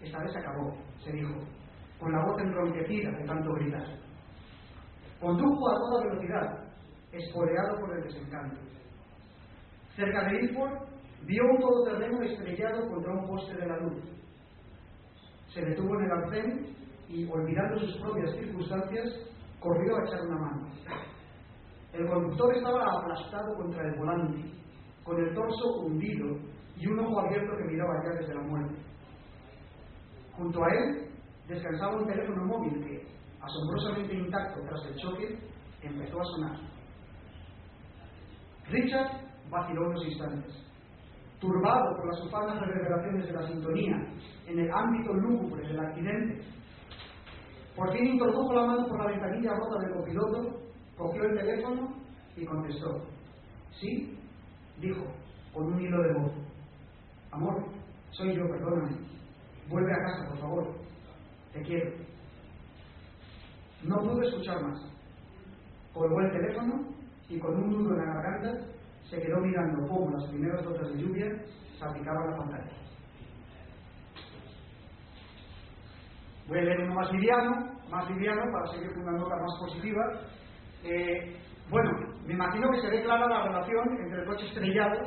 Esta vez acabó, se dijo, con la voz enronquecida de tanto gritar. Condujo a toda velocidad, espoleado por el desencanto. Cerca de Ilford, vio un todoterreno estrellado contra un poste de la luz. Se detuvo en el arcén y, olvidando sus propias circunstancias, corrió a echar una mano. El conductor estaba aplastado contra el volante, con el torso hundido y un ojo abierto que miraba ya desde la muerte. Junto a él descansaba un teléfono móvil que, asombrosamente intacto tras el choque, empezó a sonar. Richard vaciló unos instantes. Turbado por las ufanas reverberaciones de la sintonía en el ámbito lúgubre del accidente, por fin introdujo la mano por la ventanilla rota del copiloto, cogió el teléfono y contestó. ¿Sí? Dijo, con un hilo de voz. Amor, soy yo, perdóname. Vuelve a casa, por favor. Te quiero. No pudo escuchar más. Colgó el teléfono y con un nudo en la garganta se quedó mirando cómo las primeras gotas de lluvia salpicaban la pantalla. Voy a leer uno más liviano para seguir con una nota más positiva. Bueno, me imagino que se ve clara la relación entre el coche estrellado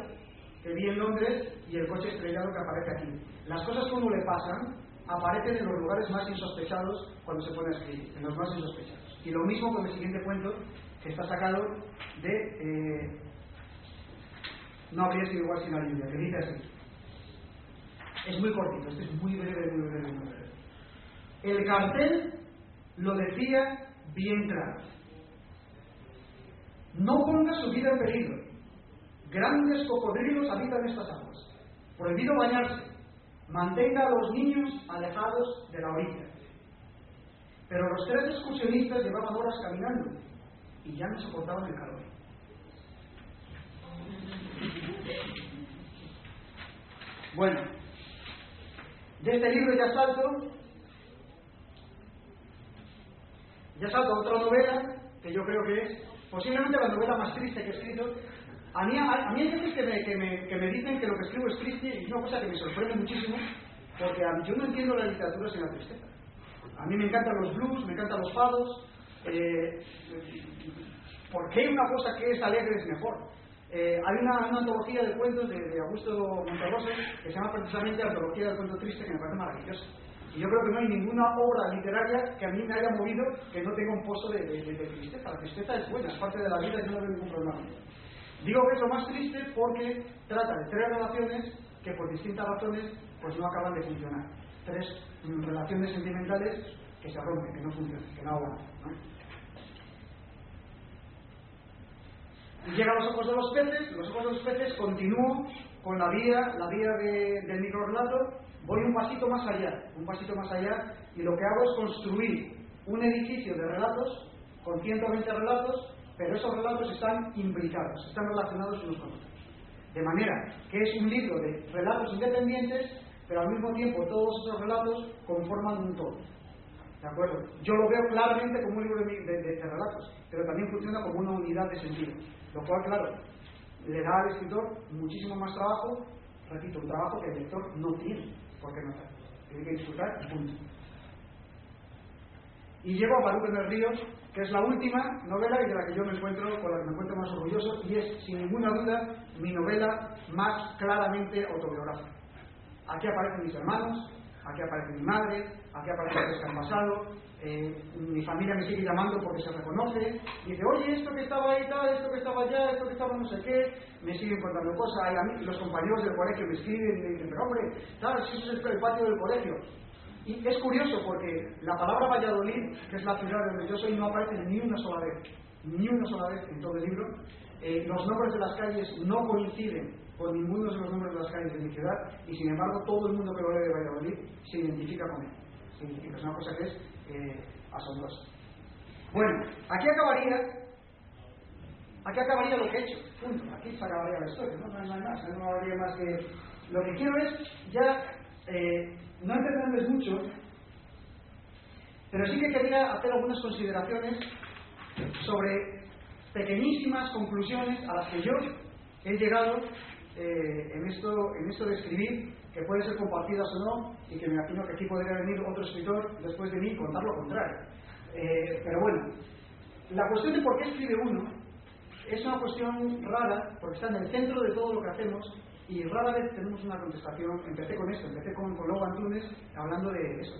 que vi en Londres y el coche estrellado que aparece aquí. Las cosas que a uno le pasan aparecen en los lugares más insospechados cuando se pone a escribir, en los más insospechados. Y lo mismo con el siguiente cuento, que está sacado de No habría sido igual sin la lluvia, que dice así. Es muy cortito, este es muy breve. El cartel lo decía bien claro. No ponga su vida en peligro. Grandes cocodrilos habitan estas aguas. Prohibido bañarse. Mantenga a los niños alejados de la orilla. Pero los 3 excursionistas llevaban horas caminando y ya no soportaban el calor. Bueno, de este libro ya salto a otra novela que yo creo que es posiblemente la novela más triste que he escrito. A mí hay veces que me dicen que lo que escribo es triste, y es una cosa que me sorprende muchísimo, porque yo no entiendo la literatura sin la tristeza. A mí me encantan los blues, me encantan los fados. ¿Por qué una cosa que es alegre es mejor? Hay una antología de cuentos de Augusto Monterrose que se llama precisamente Antología del Cuento Triste, que me parece maravillosa. Y yo creo que no hay ninguna obra literaria que a mí me haya movido que no tenga un pozo de tristeza. La tristeza es buena, es parte de la vida y yo no veo ningún problema. Digo que es lo más triste porque trata de 3 relaciones que por distintas razones pues no acaban de funcionar. 3 relaciones sentimentales que se rompen, que no funcionan, que no aguantan, ¿no? Y llega a los ojos de los peces, continúo con la vía del microrelato, voy un pasito más allá, y lo que hago es construir un edificio de relatos, con 120 relatos, pero esos relatos están imbricados, están relacionados unos con otros. De manera que es un libro de relatos independientes, pero al mismo tiempo todos esos relatos conforman un todo. ¿De acuerdo? Yo lo veo claramente como un libro de relatos, pero también funciona como una unidad de sentido. Lo cual, claro, le da al escritor muchísimo más trabajo, repito, un trabajo que el lector no tiene por qué notar. Tiene que disfrutar y punto. Y llego a Baruch en el río, que es la última novela y de la que yo me encuentro, con la que me encuentro más orgulloso, y es, sin ninguna duda, mi novela más claramente autobiográfica. Aquí aparecen mis hermanos, aquí aparece mi madre, aquí aparecen los que han pasado, mi familia me sigue llamando porque se reconoce, y dice, oye, esto que estaba ahí tal, esto que estaba allá, esto que estaba no sé qué, me siguen contando cosas, y a mí, los compañeros del colegio me escriben y me dicen, pero hombre, tal, si eso es el patio del colegio. Y es curioso porque la palabra Valladolid, que es la ciudad donde yo soy, no aparece ni una sola vez. ni una sola vez en todo el libro. Los nombres de las calles no coinciden con ninguno de los nombres de las calles de mi ciudad, y sin embargo todo el mundo que lo lee de Valladolid se identifica con él. Es una cosa que es asombrosa. Bueno, aquí acabaría lo que he hecho. Punto. Aquí se acabaría la historia. No hay más. No habría más que... Lo que quiero es ya no entenderles mucho, pero sí que quería hacer algunas consideraciones sobre pequeñísimas conclusiones a las que yo he llegado en esto de escribir, que pueden ser compartidas o no, y que me imagino que aquí podría venir otro escritor después de mí y contar lo contrario. Pero bueno, la cuestión de por qué escribe uno es una cuestión rara, porque está en el centro de todo lo que hacemos, y rara vez tenemos una contestación. Empecé con Lobo Antunes hablando de eso,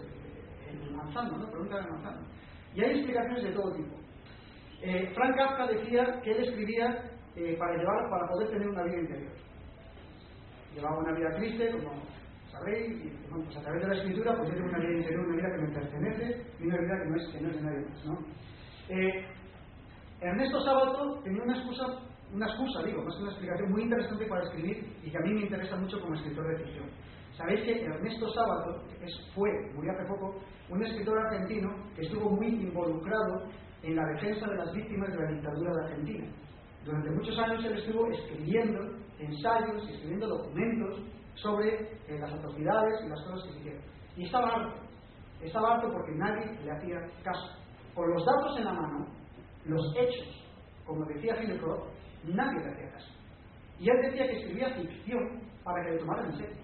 el manzano, ¿no? Pregunta del manzano. Y hay explicaciones de todo tipo. Frank Kafka decía que él escribía para poder tener una vida interior. Llevaba una vida triste, como sabréis, y bueno, pues a través de la escritura pues yo tengo una vida interior, una vida que me pertenece y una vida que no es de nadie más, ¿no? Ernesto Sábato tenía una excusa, más que una explicación muy interesante para escribir, y que a mí me interesa mucho como escritor de ficción. Sabéis que Ernesto Sábato murió hace poco, un escritor argentino que estuvo muy involucrado en la defensa de las víctimas de la dictadura de Argentina. Durante muchos años él estuvo escribiendo ensayos, escribiendo documentos sobre las atrocidades y las cosas que se hicieron. Y estaba harto porque nadie le hacía caso. Con los datos en la mano, los hechos, como decía Philip Roth, nadie le hacía caso. Y él decía que escribía ficción para que le tomaran en serio.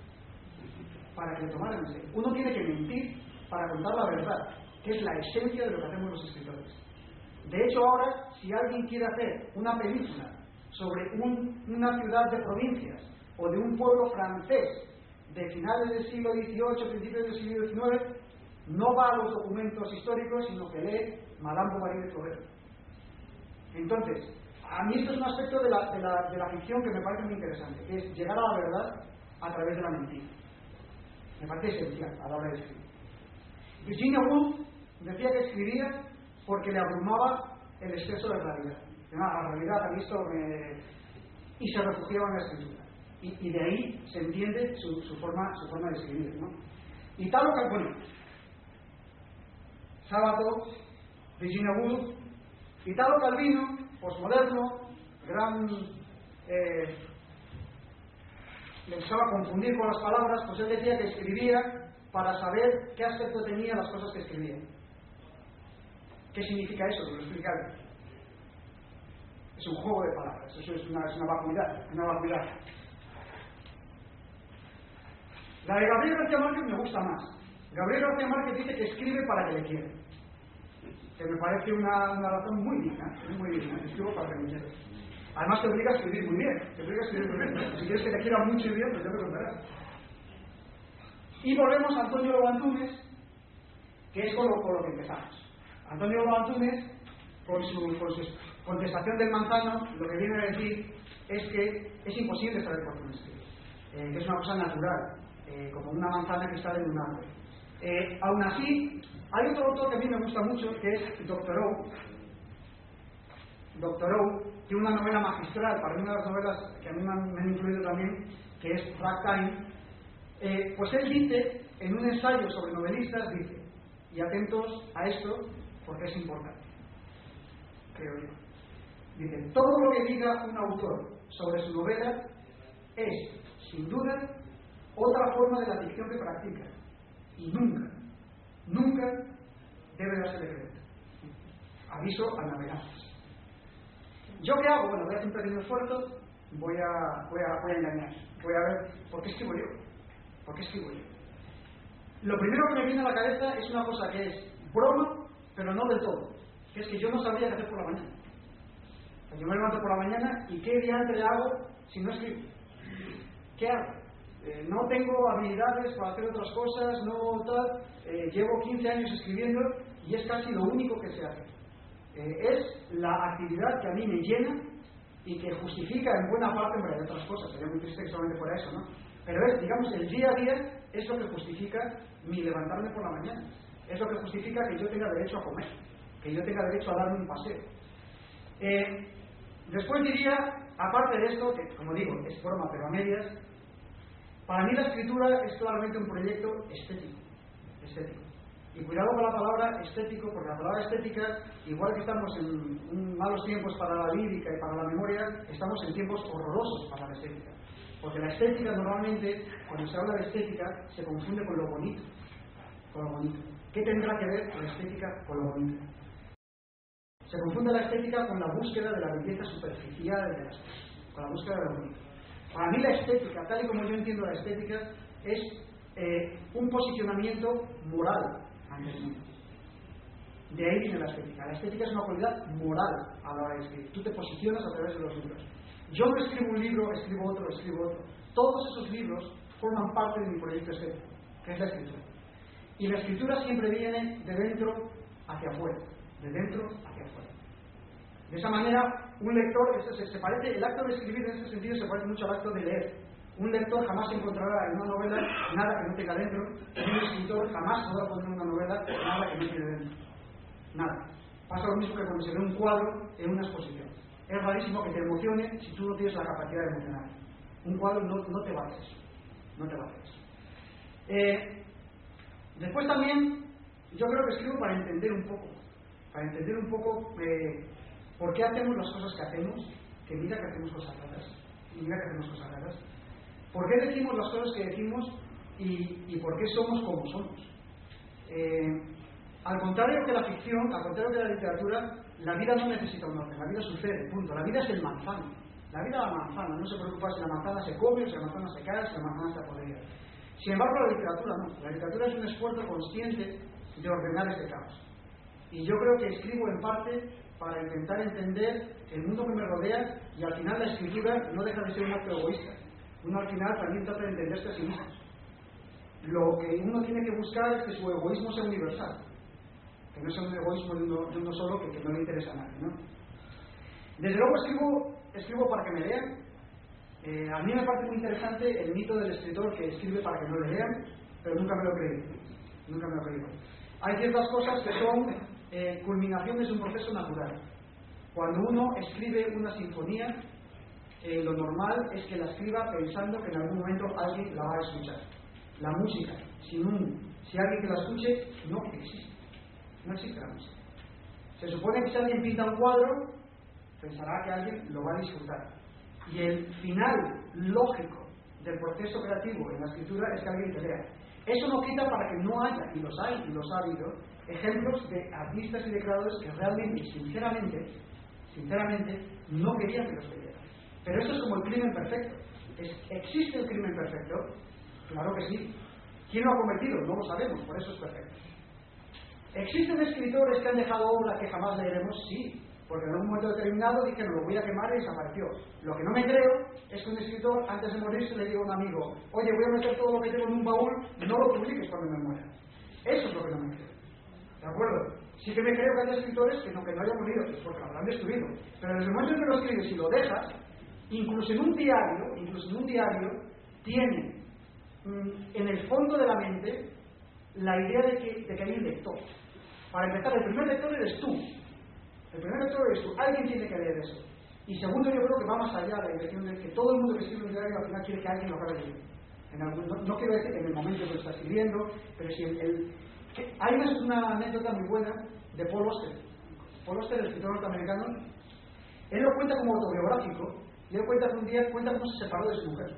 Uno tiene que mentir para contar la verdad, que es la esencia de lo que hacemos los escritores. De hecho, ahora, si alguien quiere hacer una película sobre una ciudad de provincias o de un pueblo francés de finales del siglo XVIII, principios del siglo XIX, no va a los documentos históricos, sino que lee Madame Bovary de Flaubert. Entonces, a mí esto es un aspecto de la ficción que me parece muy interesante, que es llegar a la verdad a través de la mentira. Me parece esencial a la hora de escribir. Virginia Woolf decía que escribía porque le abrumaba el exceso de realidad. La realidad ha visto y se refugiaba en la escritura. Y de ahí se entiende su forma de escribir, ¿no? Italo Calvino, Sábato, Virginia Woolf, Italo Calvino, posmoderno, le gustaba confundir con las palabras, pues él decía que escribía para saber qué aspecto tenían las cosas que escribía. ¿Qué significa eso? Lo explicaré. Es un juego de palabras, eso es una vacuidad. La de Gabriel García Márquez me gusta más. Gabriel García Márquez dice que escribe para que le quieran, que me parece una razón muy digna. Escribo para que me quieran. Además te obliga a escribir muy bien. Si quieres que te quiera mucho y bien, pues ya me contarás. Y volvemos a Antonio Lobo Antunes, que es con lo que empezamos. Antonio Lobo Antunes, con su contestación del manzano, lo que viene a decir es que es imposible saber por qué uno escribe, que es una cosa natural, como una manzana que sale de un árbol. Aún así, hay otro autor que a mí me gusta mucho, que es Dr. O, tiene una novela magistral, para mí una de las novelas que a mí me han influido también, que es Ragtime. Pues él dice, en un ensayo sobre novelistas, dice, y atentos a esto porque es importante, creo yo, dice, todo lo que diga un autor sobre su novela es, sin duda, otra forma de la ficción que practica, y nunca debe darse de crédito. Aviso al navegante. ¿Yo qué hago? Bueno, voy a hacer un pequeño esfuerzo, voy a engañar, voy a ver por qué escribo yo. Lo primero que me viene a la cabeza es una cosa que es broma, pero no del todo, que es que yo no sabría qué hacer por la mañana. Yo me levanto por la mañana y ¿qué diantre hago si no escribo? ¿Qué hago? No tengo habilidades para hacer otras cosas, llevo 15 años escribiendo y es casi lo único que sé hacer. Es la actividad que a mí me llena y que justifica en buena parte, en otras cosas, sería muy triste que solamente fuera eso, ¿no? Pero es, digamos, el día a día es lo que justifica mi levantarme por la mañana, es lo que justifica que yo tenga derecho a comer, que yo tenga derecho a darme un paseo. Después diría, aparte de esto, que como digo, es broma pero a medias, para mí la escritura es claramente un proyecto estético. Y cuidado con la palabra estético, porque la palabra estética, igual que estamos en malos tiempos para la lírica y para la memoria, estamos en tiempos horrorosos para la estética. Porque la estética normalmente, cuando se habla de estética, se confunde con lo bonito. ¿Qué tendrá que ver la estética con lo bonito? Se confunde la estética con la búsqueda de la belleza superficial de las cosas, con la búsqueda de lo bonito. Para mí la estética, tal y como yo entiendo la estética, es un posicionamiento moral ante el mundo. De ahí viene la estética. La estética es una cualidad moral a la hora de escribir. Tú te posicionas a través de los libros. Yo no escribo un libro, escribo otro. Todos esos libros forman parte de mi proyecto estético, que es la escritura. Y la escritura siempre viene de dentro hacia afuera. De dentro hacia afuera. De esa manera, un lector, se parece, el acto de escribir en ese sentido se parece mucho al acto de leer. Un lector jamás encontrará en una novela nada que no tenga dentro, y un escritor jamás podrá poner en una novela nada que no tiene dentro. Nada. Pasa lo mismo que cuando se ve un cuadro en una exposición. Es rarísimo que te emocione si tú no tienes la capacidad de emocionar. Un cuadro no te va a hacer eso. No te va a hacer eso. Después también, yo creo que escribo para entender un poco por qué hacemos las cosas que hacemos, que mira que hacemos cosas raras, por qué decimos las cosas que decimos y por qué somos como somos. Al contrario que la ficción, al contrario que la literatura, la vida no necesita un orden, la vida sucede, punto. La vida es el manzano, la vida es la manzana, no se preocupa si la manzana se come, si la manzana se cae, si la manzana se podrida. Sin embargo, la literatura no, la literatura es un esfuerzo consciente de ordenar ese caos. Y yo creo que escribo en parte para intentar entender el mundo que me rodea, y al final la escritura no deja de ser un acto egoísta. Uno al final también trata de entenderse a sí mismo. Lo que uno tiene que buscar es que su egoísmo sea universal, que no sea un egoísmo de uno solo que no le interesa a nadie, ¿no? Desde luego escribo para que me lean. A mí me parece muy interesante el mito del escritor que escribe para que no le lean, pero nunca me lo he creído. Hay ciertas cosas que son culminaciones de un proceso natural. Cuando uno escribe una sinfonía, lo normal es que la escriba pensando que en algún momento alguien la va a escuchar. La música, si alguien que la escuche, no existe. No existe la música. Se supone que si alguien pinta un cuadro, pensará que alguien lo va a disfrutar. Y el final lógico del proceso creativo en la escritura es que alguien te lea. Eso no quita para que no haya, y los hay y los ha habido, ejemplos de artistas y de creadores que realmente, sinceramente, no querían que los leyeran. Pero eso es como el crimen perfecto. ¿Existe el crimen perfecto? Claro que sí. ¿Quién lo ha cometido? No lo sabemos, por eso es perfecto. ¿Existen escritores que han dejado obra que jamás leeremos? Sí. Porque en un momento determinado dijeron, lo voy a quemar, y desapareció. Lo que no me creo es que un escritor, antes de morirse, le diga a un amigo, oye, voy a meter todo lo que tengo en un baúl, no lo publiques cuando me muera. Eso es lo que no me creo. ¿De acuerdo? Sí que me creo que hay escritores que no hayan morido, pues porque lo habrán destruido. Pero desde el momento en que lo escribes y lo dejas, incluso en un diario, tiene en el fondo de la mente la idea de que hay un lector. Para empezar, el primer lector eres tú. Alguien tiene que leer eso. Y segundo, yo creo que va más allá de la intención de que todo el mundo que escribe un diario al final quiere que alguien lo acabe leyendo. No quiero decir que en el momento que lo está escribiendo, pero si hay una anécdota muy buena de Paul Auster. Paul Auster, el escritor norteamericano, él lo cuenta como autobiográfico, y él cuenta cómo se separó de su mujer.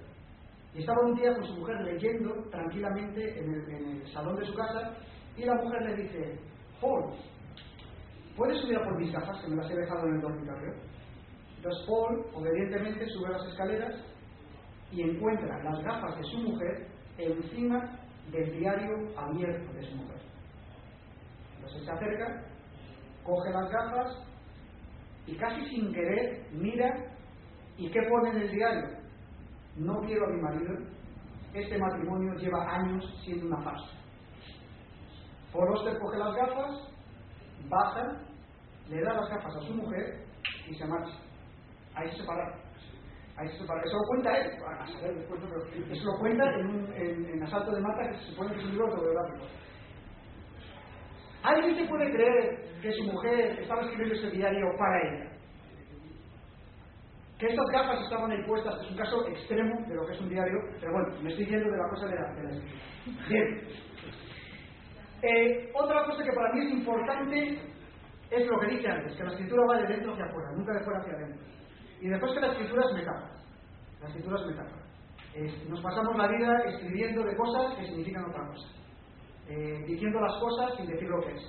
Y estaba un día con su mujer leyendo tranquilamente en el salón de su casa, y la mujer le dice, Paul, ¿puedes subir a por mis gafas, que me las he dejado en el dormitorio? Entonces Paul, obedientemente, sube a las escaleras y encuentra las gafas de su mujer encima del diario abierto de su mujer. Entonces se acerca, coge las gafas y casi sin querer mira, ¿y qué pone en el diario? No quiero a mi marido, este matrimonio lleva años siendo una farsa. Paul Auster coge las gafas, baja, le da las gafas a su mujer y se marcha. Ahí se separa. Eso lo cuenta él, a saber después, pero eso lo cuenta en Asalto de Mata, que se supone que es un libro autobiográfico. ¿Alguien se puede creer que su mujer estaba escribiendo ese diario para ella? que estas gafas estaban ahí puestas es un caso extremo de lo que es un diario, pero bueno, me estoy yendo de la cosa de la escritura. Bien. Otra cosa que para mí es importante es lo que dije antes, que la escritura va de dentro hacia afuera, nunca de fuera hacia adentro. Y después que la escritura es metáfora. La escritura es metáfora. Nos pasamos la vida escribiendo de cosas que significan otra cosa. Diciendo las cosas sin decir lo que es.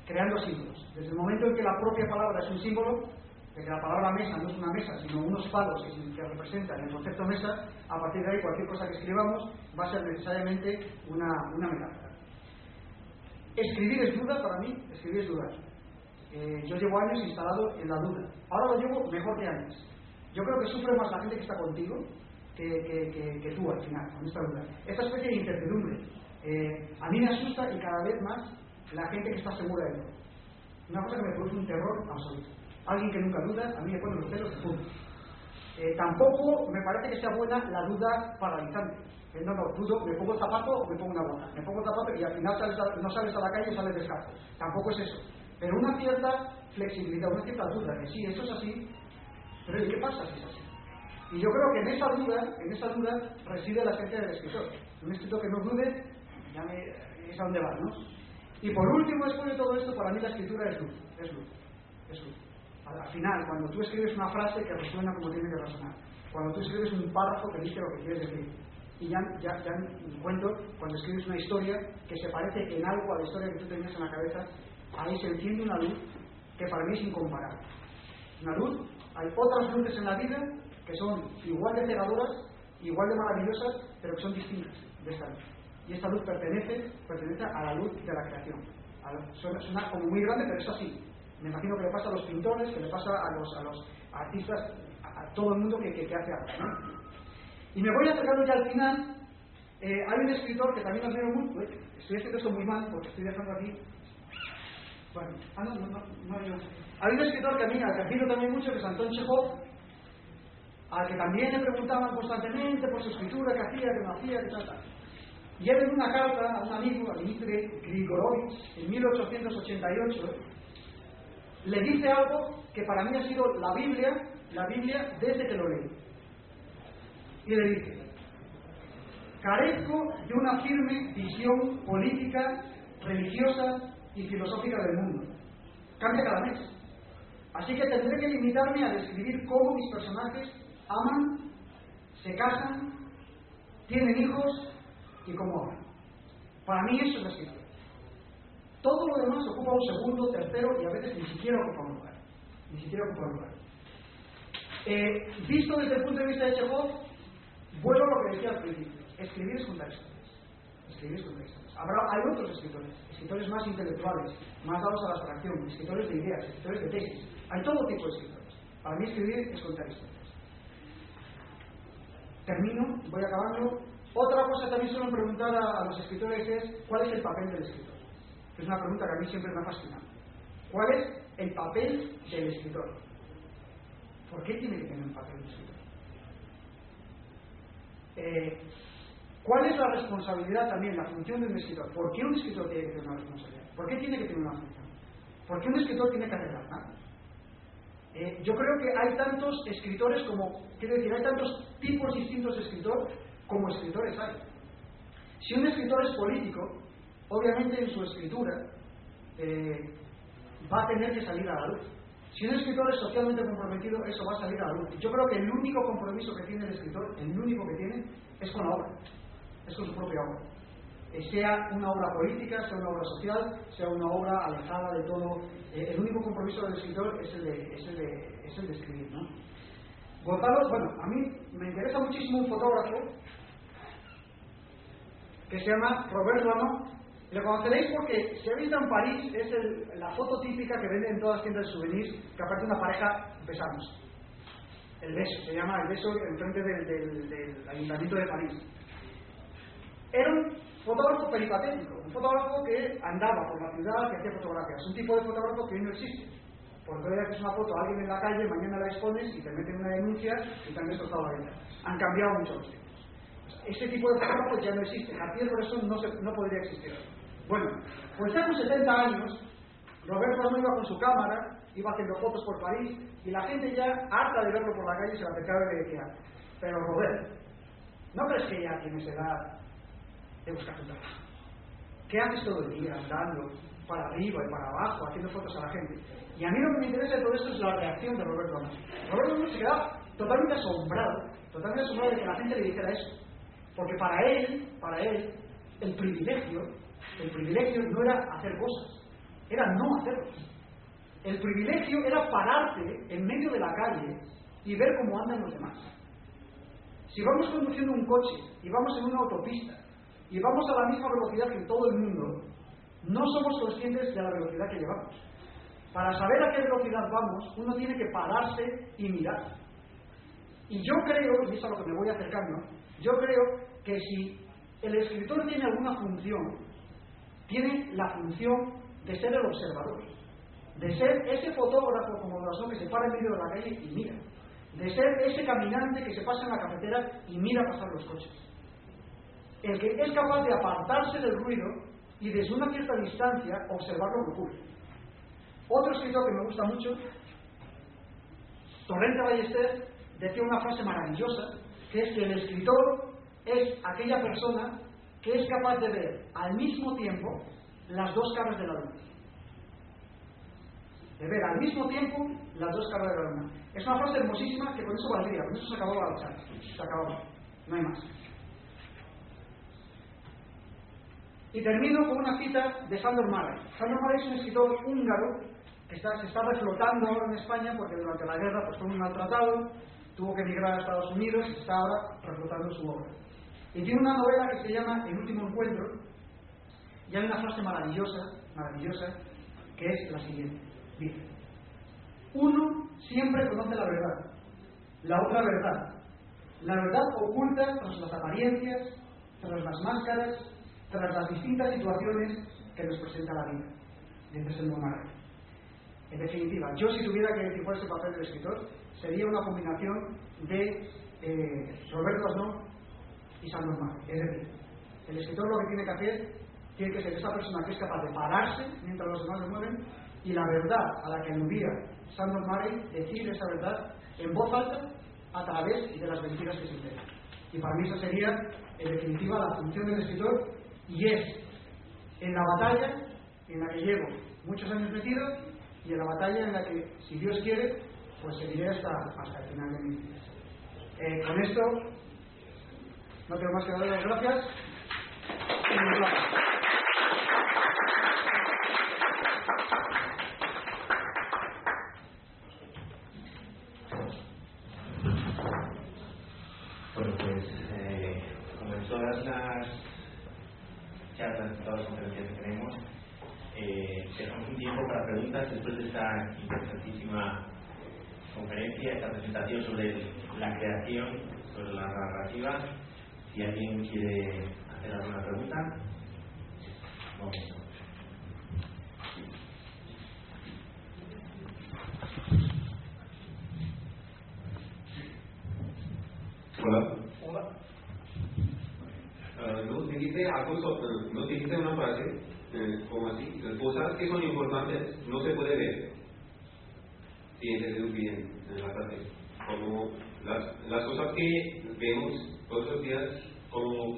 Creando símbolos. Desde el momento en que la propia palabra es un símbolo, de que la palabra mesa no es una mesa, sino unos palos que representan el concepto mesa, a partir de ahí cualquier cosa que escribamos va a ser necesariamente una metáfora. Escribir es duda para mí, escribir es dudar. Yo llevo años instalado en la duda. Ahora lo llevo mejor que antes. Yo creo que sufre más la gente que está contigo que tú al final, con esta duda. Esta especie de incertidumbre. A mí me asusta y cada vez más la gente que está segura de todo. Una cosa que me produce un terror absoluto. Alguien que nunca duda, a mí me pone los pelos de punta. Tampoco me parece que sea buena la duda paralizante. No, dudo, me pongo el zapato o me pongo una bota. Me pongo el zapato y al final no sales a la calle y sales descalzo. Tampoco es eso. Pero una cierta flexibilidad, una cierta duda, que sí, eso es así, pero ¿y qué pasa si es así? Y yo creo que en esa duda reside la esencia del escritor. Un escritor que no dude, ya es a dónde va, ¿no? Y por último, después de todo esto, para mí la escritura es luz. Al final, cuando tú escribes una frase que resuena como tiene que resonar, cuando tú escribes un párrafo que dice lo que quieres decir, y ya cuento, cuando escribes una historia que se parece en algo a la historia que tú tenías en la cabeza, ahí se enciende una luz que para mí es incomparable. Una luz, hay otras luces en la vida que son igual de cegadoras, igual de maravillosas, pero que son distintas de esta luz. Y esta luz pertenece a la luz de la creación. Suena como muy grande, pero es así. Me imagino que le pasa a los pintores, que le pasa a los artistas, a todo el mundo que hace arte, ¿no? Y me voy acercando ya al final. Hay un escritor que también admiro mucho. Estoy haciendo esto muy mal porque estoy dejando aquí. Bueno, hay un escritor que a mí, al que admiro también mucho, que es Anton Chekhov, al que también le preguntaban constantemente por su escritura, qué hacía, qué no hacía, qué tal. Y él en una carta a un amigo, a Dmitri Grigorovich, en 1888, le dice algo que para mí ha sido la Biblia desde que lo leí. Y le dice: carezco de una firme visión política, religiosa y filosófica del mundo. Cambia cada mes. Así que tendré que limitarme a describir cómo mis personajes aman, se casan, tienen hijos y cómo aman. Para mí eso es la escritura. Todo lo demás ocupa un segundo, tercero y a veces ni siquiera ocupa un lugar. Visto desde el punto de vista de Chekhov, vuelvo a lo que decía al principio. Escribir es contar historias. Hay otros escritores más intelectuales, más dados a la abstracción, escritores de ideas, escritores de tesis. Hay todo tipo de escritores. Para mí escribir es contar historias. Termino, voy acabando. Otra cosa que también suelen preguntar a los escritores es: ¿cuál es el papel del escritor? Es una pregunta que a mí siempre me ha fascinado. ¿Cuál es el papel del escritor? ¿Por qué tiene que tener un papel el escritor? ¿Cuál es la responsabilidad también, la función de un escritor? ¿Por qué un escritor tiene que tener una responsabilidad? ¿Por qué tiene que tener una función? ¿Por qué un escritor tiene que arreglar nada? Yo creo que hay tantos escritores hay tantos tipos distintos de escritor como escritores hay. Si un escritor es político, obviamente en su escritura va a tener que salir a la luz. Si un escritor es socialmente comprometido, eso va a salir a la luz. Yo creo que el único compromiso que tiene el escritor, es con la obra, es con su propia obra. Sea una obra política, sea una obra social, sea una obra alejada de todo. El único compromiso del escritor es el de escribir, ¿no? Gonzalo, a mí me interesa muchísimo un fotógrafo que se llama Robert Lano. Lo conoceréis porque si habéis estado en París, es la foto típica que venden en todas las tiendas de souvenirs, que aparte una pareja besándose. El beso, se llama el beso enfrente del Ayuntamiento de París. Era un fotógrafo peripatético, un fotógrafo que andaba por la ciudad, que hacía fotografías. Un tipo de fotógrafo que hoy no existe. Porque hoy haces una foto a alguien en la calle, mañana la expones y te meten una denuncia y te han destrozado la venta. Han cambiado mucho los tiempos. Ese tipo de fotógrafos ya no existe. Cartier Bresson no podría existir. Bueno, pues hace 70 años Roberto no iba con su cámara, iba haciendo fotos por París, y la gente ya, harta de verlo por la calle, se le acercaba y le decía: pero Roberto, ¿no crees que ya tienes edad de buscar tu trabajo? ¿Qué haces todo el día andando para arriba y para abajo, haciendo fotos a la gente? Y a mí lo que me interesa de todo esto es la reacción de Roberto Amor. Roberto Amor se quedaba totalmente asombrado de que la gente le dijera eso. Porque para él, el privilegio no era hacer cosas, era no hacerlas. El privilegio era pararte en medio de la calle y ver cómo andan los demás. Si vamos conduciendo un coche y vamos en una autopista y vamos a la misma velocidad que todo el mundo, no somos conscientes de la velocidad que llevamos. Para saber a qué velocidad vamos, uno tiene que pararse y mirar. Y yo creo, y es a lo que me voy acercando, yo creo que si el escritor tiene alguna función, tiene la función de ser el observador, de ser ese fotógrafo como Brasón que se para en medio de la calle y mira, de ser ese caminante que se pasa en la cafetera y mira pasar los coches. El que es capaz de apartarse del ruido y desde una cierta distancia observar lo que ocurre. Otro escritor que me gusta mucho, Torrente Ballester, decía una frase maravillosa, que es que el escritor es aquella persona que es capaz de ver al mismo tiempo las dos caras de la luna. De ver al mismo tiempo las dos caras de la luna. Es una frase hermosísima que con eso valdría, con eso se acabó la charla. Se acabó, no hay más. Y termino con una cita de Sándor Márai. Sándor Márai es un escritor húngaro que se está reflotando ahora en España porque durante la guerra pues, fue muy maltratado, tuvo que emigrar a Estados Unidos y está ahora reflotando su obra. Y tiene una novela que se llama El último encuentro, y hay una frase maravillosa, que es la siguiente. Dice: uno siempre conoce la verdad, la otra verdad, la verdad oculta tras las apariencias, tras las máscaras, tras las distintas situaciones que nos presenta la vida. Dice Sándor Márai. En definitiva, yo si tuviera que decir cuál es el papel del escritor, sería una combinación de Roberto Asnó y Sándor Márai. Es decir, el escritor lo que tiene que hacer tiene que ser esa persona que es capaz de pararse mientras los demás lo mueven, y la verdad a la que aludía Sándor Márai, decir esa verdad en voz alta a través de las mentiras que se inventan. Y para mí esa sería, en definitiva, la función del escritor, y es en la batalla en la que llevo muchos años metido, y en la batalla en la que, si Dios quiere, pues seguiré hasta el final de mis días. Con esto no tengo más que darle las gracias y un aplauso. Bueno, pues como en todas las charlas, todas las conferencias que tenemos, dejamos un tiempo para preguntas después de esta interesantísima conferencia, esta presentación sobre la creación, sobre la narrativa. Si alguien quiere hacer alguna pregunta, vamos. Hola. Nos dijiste una frase, como así, las cosas que son importantes no se puede ver. Si entendemos bien en la frase. Como las cosas que vemos todos los días, como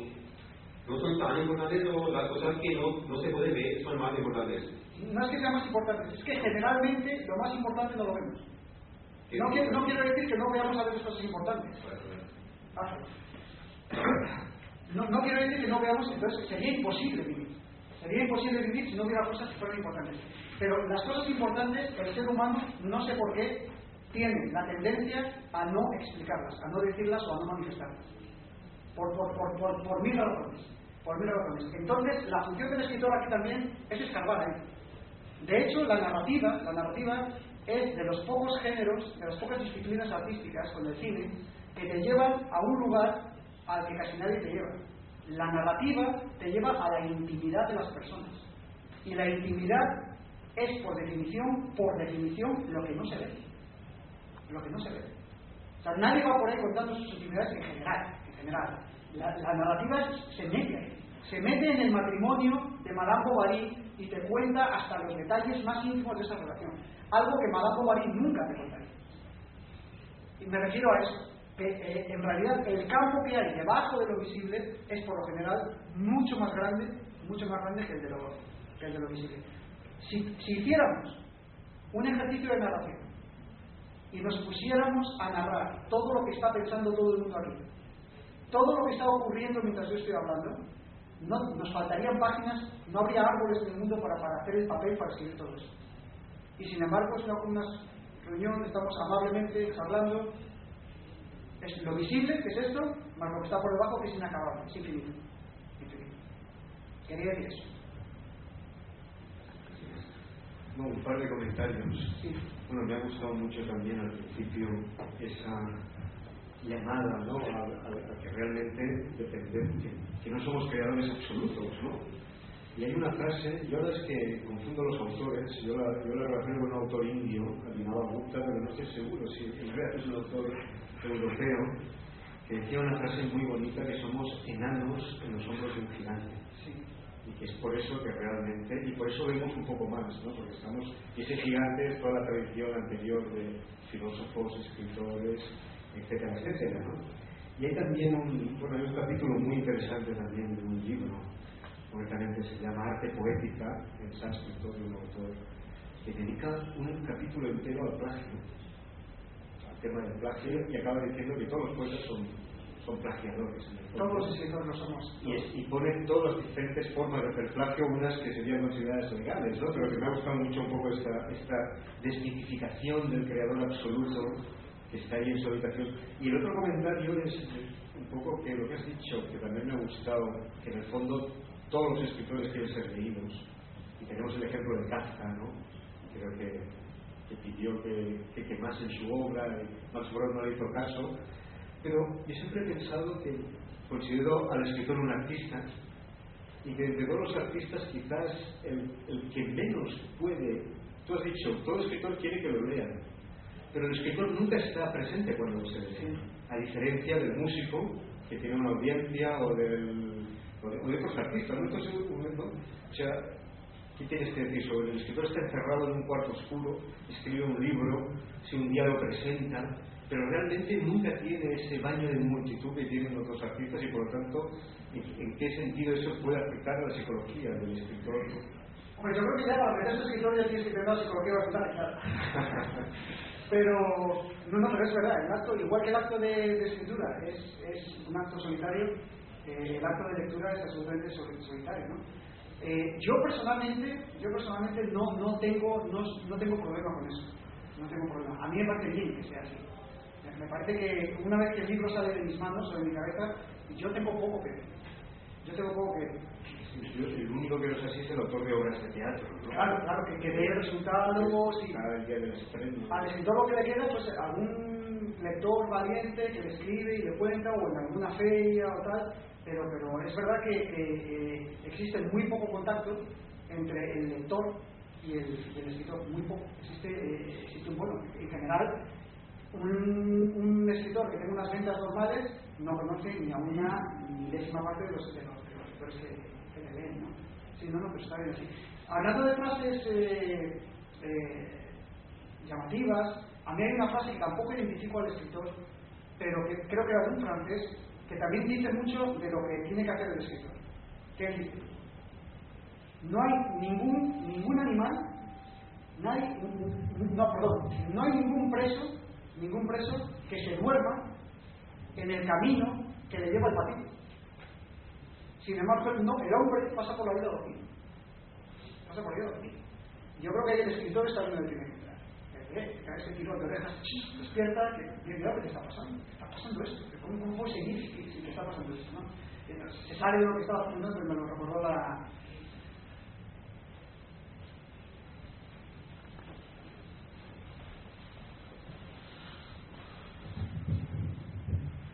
no son tan importantes, o las cosas que no se puede ver son más importantes. No es que sean más importantes, es que generalmente lo más importante no lo vemos. No quiero decir que no veamos a veces cosas importantes. No quiero decir que no veamos, entonces sería imposible vivir. Sería imposible vivir si no hubiera cosas que fueran importantes. Pero las cosas importantes, el ser humano, no sé por qué, tiene la tendencia a no explicarlas, a no decirlas o a no manifestarlas. Por mil razones. Entonces, la función del escritor aquí también es escarbar ahí. De hecho, la narrativa es de los pocos géneros, de las pocas disciplinas artísticas, con el cine, que te llevan a un lugar al que casi nadie te lleva. La narrativa te lleva a la intimidad de las personas. Y la intimidad es, por definición, lo que no se ve. Lo que no se ve. O sea, nadie va por ahí contando sus intimidades en general. La narrativa se mete en el matrimonio de Madame Bovary y te cuenta hasta los detalles más íntimos de esa relación. Algo que Madame Bovary nunca te contaría. Y me refiero a eso, que en realidad el campo que hay debajo de lo visible es por lo general mucho más grande que el de lo visible. Si hiciéramos un ejercicio de narración y nos pusiéramos a narrar todo lo que está pensando todo el mundo aquí, todo lo que está ocurriendo mientras yo estoy hablando, nos faltarían páginas, no habría árboles en el mundo para hacer el papel para escribir todo eso. Y sin embargo es una reunión, estamos amablemente charlando, es lo visible, que es esto, más lo que está por debajo, que es inacabable, es infinito. Quería decir eso. No, un par de comentarios. Sí. Bueno, me ha gustado mucho también al principio esa llamada, ¿no?, a que realmente dependemos, que no somos creadores absolutos, ¿no? Y hay una frase, yo la verdad es que confundo los autores, yo la relaciono con un autor indio, Abhinav Gupta, pero no estoy seguro si en realidad es un autor europeo, que decía una frase muy bonita, que somos enanos en los hombros de un gigante. Sí. Y que es por eso que realmente, y por eso vemos un poco más, ¿no? Porque estamos, y ese gigante es toda la tradición anterior de filósofos, escritores, etcétera, etcétera, ¿no? Y hay también hay un capítulo muy interesante también de un libro, concretamente se llama Arte Poética, en sánscrito, de un autor que dedica un capítulo entero al plagio, al tema del plagio, y acaba diciendo que todos los poetas son plagiadores. Todos los escritores lo somos. Y pone todas las diferentes formas de hacer plagio, unas que serían consideradas legales, ¿no? Pero que me ha gustado mucho un poco esta desmitificación del creador absoluto que está ahí en su habitación. Y el otro comentario es un poco que lo que has dicho, que también me ha gustado, que en el fondo todos los escritores quieren ser leídos. Y tenemos el ejemplo de Kafka, ¿no? Creo que pidió que quemasen su obra, y Max Brod no le hizo caso. Pero yo siempre he pensado que considero al escritor un artista, y que entre todos los artistas quizás el que menos puede, tú has dicho, todo escritor quiere que lo lean, pero el escritor nunca está presente cuando se lee, a diferencia del músico que tiene una audiencia o de otros artistas, ¿no? Entonces, o sea, ¿qué tienes que decir sobre el escritor? Está encerrado en un cuarto oscuro, escribe un libro, si un día lo presenta, pero realmente nunca tiene ese baño de multitud que tienen otros artistas, y por lo tanto, ¿en qué sentido eso puede afectar a la psicología del escritor? Hombre, yo creo que ya para meter su escritor ya tienes que tener la psicología bastante clara. Pero es verdad, el acto, igual que el acto de escritura es un acto solitario, el acto de lectura es absolutamente solitario, ¿no? Yo personalmente no tengo problema con eso. No tengo problema. A mí me parece bien que sea así. Me parece que una vez que el libro sale de mis manos o de mi cabeza, yo tengo poco que ver. El único que no es así es el autor de obras de teatro, ¿no? Claro, que dé resultados y cada día del estreno. al escritor lo que le queda, pues algún lector valiente que le escribe y le cuenta, o en alguna feria o tal, pero es verdad que existe muy poco contacto entre el lector y el escritor, muy poco. Existe un bueno, en general, un escritor que tenga unas ventas normales no conoce ni a una milésima parte de los escritores que le leen, ¿no? Sí, pero está bien así. Hablando de frases llamativas, a mí hay una frase que tampoco identifico al escritor, pero que creo que era de un francés, que también dice mucho de lo que tiene que hacer el escritor, que es decir, no hay ningún animal, no hay ningún preso que se duerma en el camino que le lleva el patito. Sin embargo, el hombre pasa por la vida dormido. Yo creo que el escritor está viendo el primer entrar. Que cae ese tirón de orejas, despierta, que mira lo que está pasando. Está pasando esto. ¿Cómo puedo seguir si que está pasando esto? ¿No? Se sale de lo que estaba haciendo, pero me lo recordó la...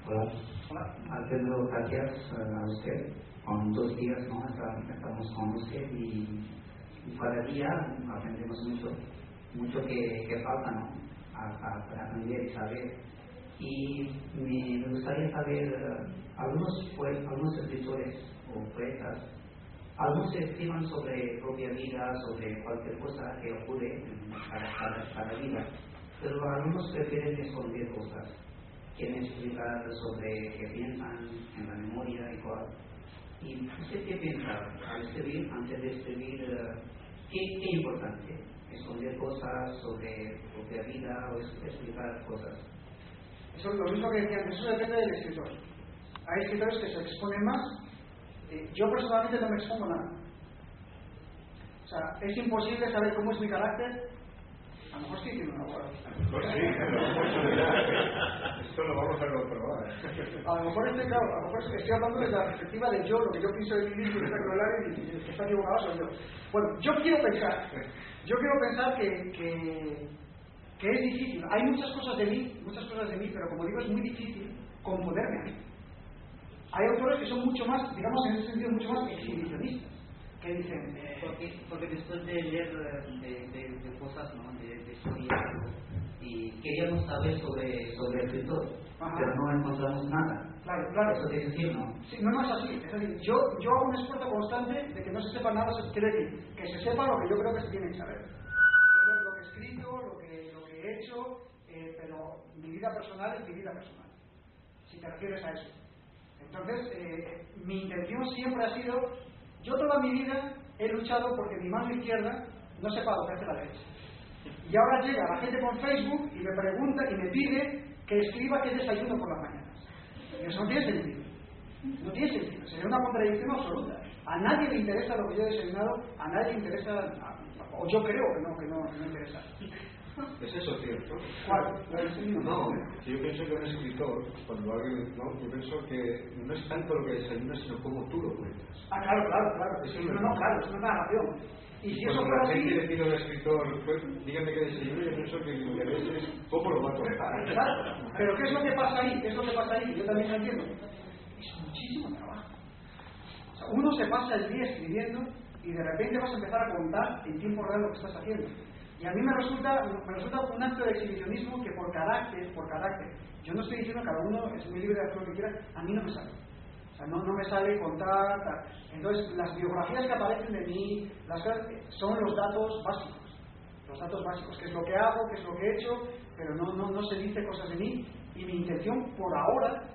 Hola. Alfredo, gracias a usted. Con 2 días, ¿no? Estamos con usted y cada día aprendemos mucho que falta, ¿no? Para aprender y saber. Y me gustaría saber algunos escritores o poetas Algunos se escriban sobre propia vida, sobre cualquier cosa que ocurre en cada vida, pero algunos prefieren esconder cosas, quieren explicar sobre qué piensan en la memoria y cosas. ¿Y usted qué piensa al escribir, antes de escribir, qué es importante? ¿Esconder cosas sobre propia vida o explicar cosas? Eso es lo mismo que decía antes, eso depende del escritor. Hay escritores que se exponen más. Yo personalmente no me expongo nada. O sea, es imposible saber cómo es mi carácter. A lo mejor sí tiene una boda. Pues sí, pero vamos a mirar. Esto lo vamos a comprobar. A lo mejor estoy hablando desde la perspectiva de yo, lo que yo pienso de vivir, que está claro y el que está equivocado soy yo. Bueno, yo quiero pensar que es difícil. Hay muchas cosas de mí, pero como digo, es muy difícil componerme a mí. Hay autores que son mucho más, digamos en ese sentido, mucho más exhibicionistas, que dicen... Porque después de leer de cosas, ¿no? de historias, y queríamos saber sobre el escritor, pero no encontramos nada. Claro. Eso quiere decir, ¿no? Sí, no es así. Es decir, yo hago un esfuerzo constante de que no se sepa nada, quiere decir, que se sepa lo que yo creo que se tiene que saber. Lo que he escrito, lo que he hecho, pero mi vida personal es mi vida personal, si te refieres a eso. Entonces, mi intención siempre ha sido, yo toda mi vida he luchado porque mi mano izquierda no sepa lo que hace la derecha. Y ahora llega la gente por Facebook y me pregunta y me pide que escriba qué desayuno por las mañanas. Y eso no tiene sentido. No tiene sentido. Sería una contradicción absoluta. A nadie le interesa lo que yo he desayunado, a nadie le interesa, o yo creo que no interesa. ¿Es eso cierto? ¿Cuál? No, yo pienso que un escritor, cuando alguien, yo pienso que no es tanto lo que desayuna, sino cómo tú lo cuentas. Claro. Eso Claro, es una narración. Y si eso fuera la así... gente decide a un escritor, pues, dígame qué desayuno, yo pienso que lo que ves es cómo lo va a contar. Claro, pero ¿qué es lo que pasa ahí? Yo también lo entiendo. Es muchísimo trabajo. O sea, uno se pasa el día escribiendo y de repente vas a empezar a contar en tiempo real lo que estás haciendo. Y a mí me resulta un acto de exhibicionismo que por carácter, yo no estoy diciendo que cada uno es muy libre de hacer lo que quiera, a mí no me sale. O sea, no me sale contar, tal. Entonces, las biografías que aparecen de mí, las cosas, son los datos básicos, qué es lo que hago, qué es lo que he hecho, pero no se dice cosas de mí, y mi intención por ahora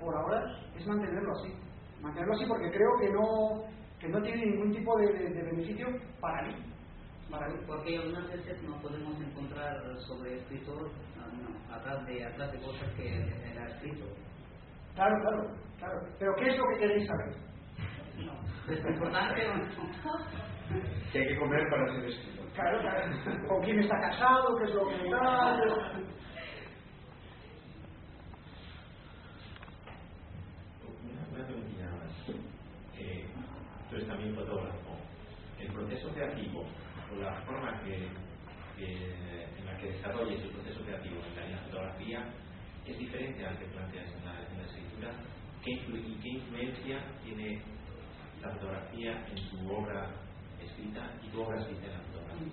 es mantenerlo así porque creo que no tiene ningún tipo de beneficio para mí. Porque algunas veces no podemos encontrar sobre el escritor atrás de cosas que él ha escrito. Claro. Pero ¿qué es lo que queréis saber? No. ¿Es importante o no? Que hay que comer para ser escritor. Claro. ¿Con quién está casado? ¿Qué es lo que da? Una preguntilla más. Tú eres también fotógrafo. El proceso creativo, o la forma en la que desarrolles el proceso creativo en la fotografía, es diferente al que planteas en la escritura. ¿Qué influencia tiene la fotografía en tu obra escrita y tu obra escrita en la fotografía?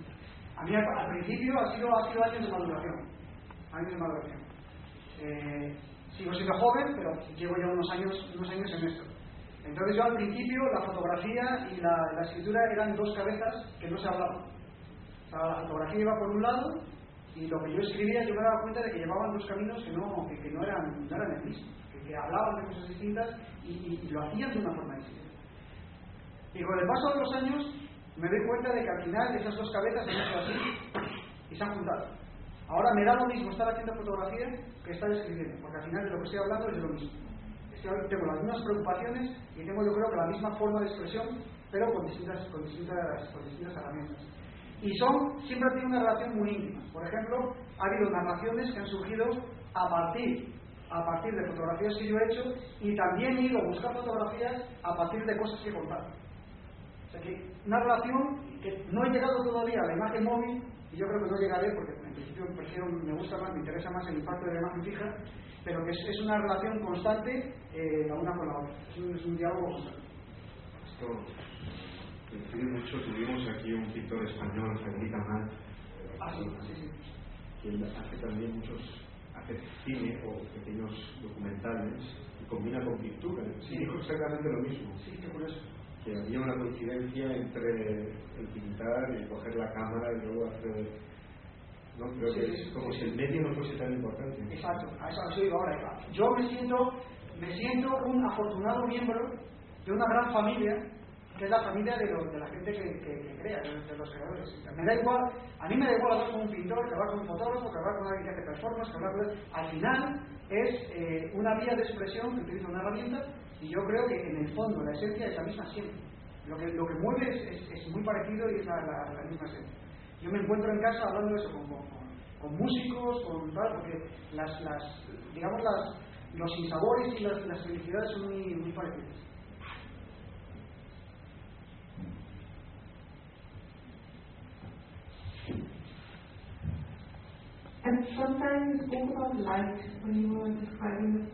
A mí al principio ha sido años de maduración. Sigo siendo joven, pero llevo ya unos años en esto. Entonces yo al principio la fotografía y la escritura eran dos cabezas que no se hablaban. O sea, la fotografía iba por un lado y lo que yo escribía yo me daba cuenta de que llevaban dos caminos que no eran el mismo, que hablaban de cosas distintas y lo hacían de una forma distinta. Y con el paso de los años me doy cuenta de que al final esas dos cabezas se han hecho así y se han juntado. Ahora me da lo mismo estar haciendo fotografía que estar escribiendo, porque al final de lo que estoy hablando es de lo mismo. Tengo las mismas preocupaciones y tengo yo creo que la misma forma de expresión, pero con distintas herramientas. Y siempre han tenido una relación muy íntima. Por ejemplo, ha habido narraciones que han surgido a partir de fotografías que yo he hecho, y también he ido a buscar fotografías a partir de cosas que he contado. O sea que una relación que no he llegado todavía a la imagen móvil, y yo creo que no llegaré porque en principio me gusta más, me interesa más el impacto de la imagen fija, pero que es una relación constante la una con la otra. Es un diálogo constante. Esto coincide mucho. Tuvimos aquí un pintor español, Federica Mal, Sí. quien hace también hace cine o pequeños documentales y combina con pintura. Sí, dijo exactamente lo mismo. Sí, qué curioso. que había una coincidencia entre el pintar, el coger la cámara y luego hacer... ¿no? Creo que es como si el medio no fuese tan importante. Exacto, a eso digo ahora. Yo me siento un afortunado miembro de una gran familia, que es la familia de la gente que crea, de los creadores. Me da igual, a mí me da igual hablar con un pintor, que hablar con un fotógrafo, que hablar con alguien que hace performance, que hablar con... Al final es una vía de expresión que utiliza una herramienta, y yo creo que en el fondo la esencia es la misma siempre. Lo que mueve es muy parecido y es la misma esencia. Yo me encuentro en casa hablando de eso con músicos, con tal, porque los sinsabores y las felicidades son muy parecidas. And sometimes you spoke about light when you were describing it.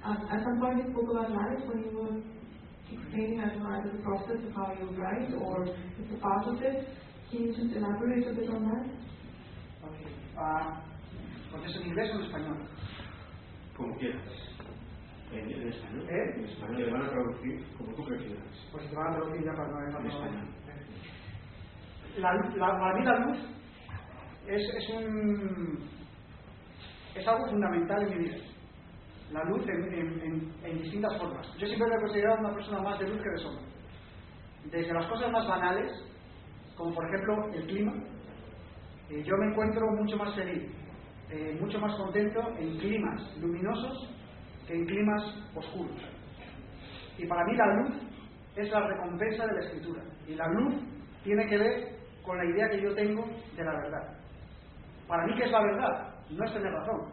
At some point you spoke about light when you were explaining either the process of how you write or it's a part of it. Can you just elaborate a bit on that? Okay. ¿Contesto en inglés o en español? Como quieras. ¿En español? En español. Te van a traducir como tú prefieras. Pues te van a traducir ya para no dejarlo en español. Para mí la luz es algo fundamental en mi vida. La luz en distintas formas. Yo siempre me he considerado una persona más de luz que de sombra. Desde las cosas más banales, como por ejemplo el clima, yo me encuentro mucho más feliz, mucho más contento en climas luminosos que en climas oscuros. Y para mí la luz es la recompensa de la escritura. Y la luz tiene que ver con la idea que yo tengo de la verdad. Para mí, ¿qué es la verdad? No es tener razón.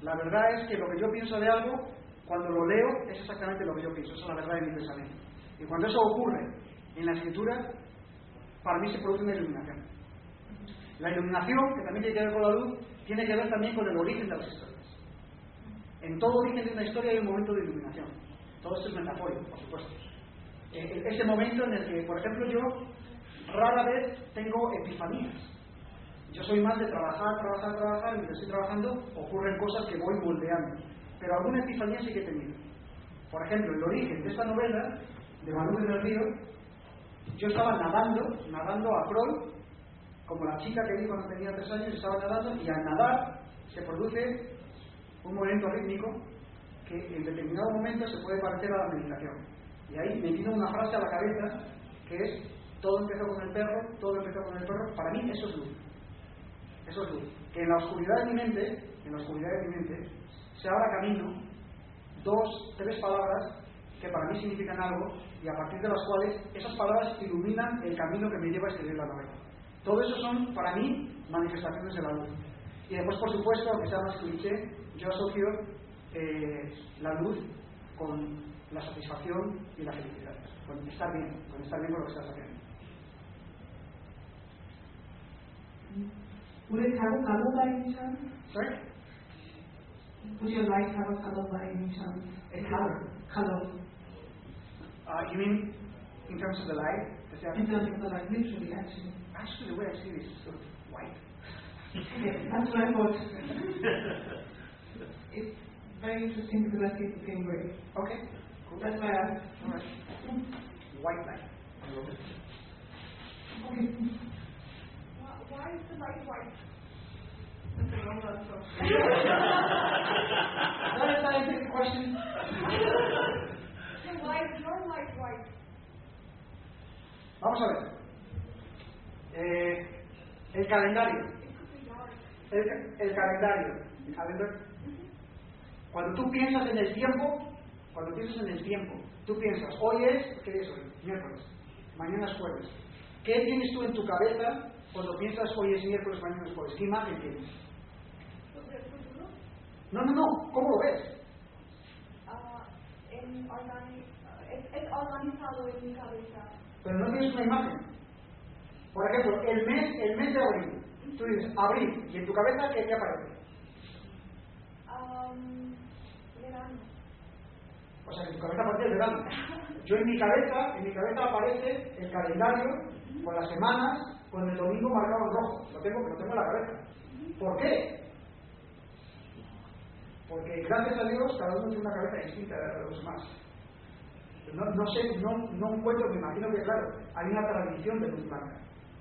La verdad es que lo que yo pienso de algo, cuando lo leo, es exactamente lo que yo pienso. Esa es la verdad de mi pensamiento. Y cuando eso ocurre en la escritura, para mí se produce una iluminación. La iluminación, que también tiene que ver con la luz, tiene que ver también con el origen de las historias. En todo origen de una historia hay un momento de iluminación. Todo esto es metafórico, por supuesto. Ese momento en el que, por ejemplo, yo rara vez tengo epifanías. Yo soy más de trabajar, y mientras estoy trabajando ocurren cosas que voy moldeando. Pero alguna epifanía sí que he tenido. Por ejemplo, el origen de esta novela, de Manu del Río, yo estaba nadando a Croy, como la chica que vi cuando tenía 3 años, estaba nadando, y al nadar se produce un movimiento rítmico que en determinado momento se puede parecer a la meditación. Y ahí me vino una frase a la cabeza que es: todo empezó con el perro, todo empezó con el perro. Para mí eso es luz. Eso es luz. Que en la oscuridad de mi mente, se abra camino 2, 3 palabras que para mí significan algo, y a partir de las cuales esas palabras iluminan el camino que me lleva a escribir la novela. Todo eso son, para mí, manifestaciones de la luz. Y después, por supuesto, aunque sea más cliché, yo asocio la luz con la satisfacción y la felicidad, con estar bien con lo que estás haciendo. Would it have a color by any chance? Sorry? Would your light have a color by any chance? A color? Color. You mean in terms of the light? In terms of the light, literally, actually. Actually, the way I see it is sort of white. Yes, that's what I thought. It's very interesting because I see it the same way. Okay, cool. That's why I asked. All right. White light. Okay. Why is the light white? That's a long answer. Is that a scientific question? Why is your light white? Vamos a ver. El calendario. It could be dark. El calendario. El calendario. Cuando tú piensas en el tiempo, tú piensas, hoy es, ¿qué día es hoy? Miércoles. Mañana es jueves. ¿Qué tienes tú en tu cabeza cuando piensas hoy es miércoles, mañana es jueves? ¿Qué imagen tienes? No. ¿Cómo lo ves? Es organizado en mi cabeza. Pero no tienes una imagen. Por ejemplo, el mes de abril. Tú dices abril, y en tu cabeza, ¿qué aparece? Verano. O sea, que en tu cabeza aparece el verano. Yo en mi cabeza aparece el calendario con las semanas, con el domingo marcado en rojo. Lo tengo en la cabeza. ¿Por qué? Porque gracias a Dios cada uno tiene una cabeza distinta de los demás. No sé, no encuentro, me imagino que, claro, hay una tradición de luz blanca,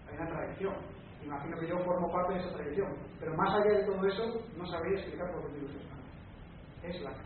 hay una tradición. Me imagino que yo formo parte de esa tradición, pero más allá de todo eso, no sabría explicar por qué mi luz es blanca. Es blanca.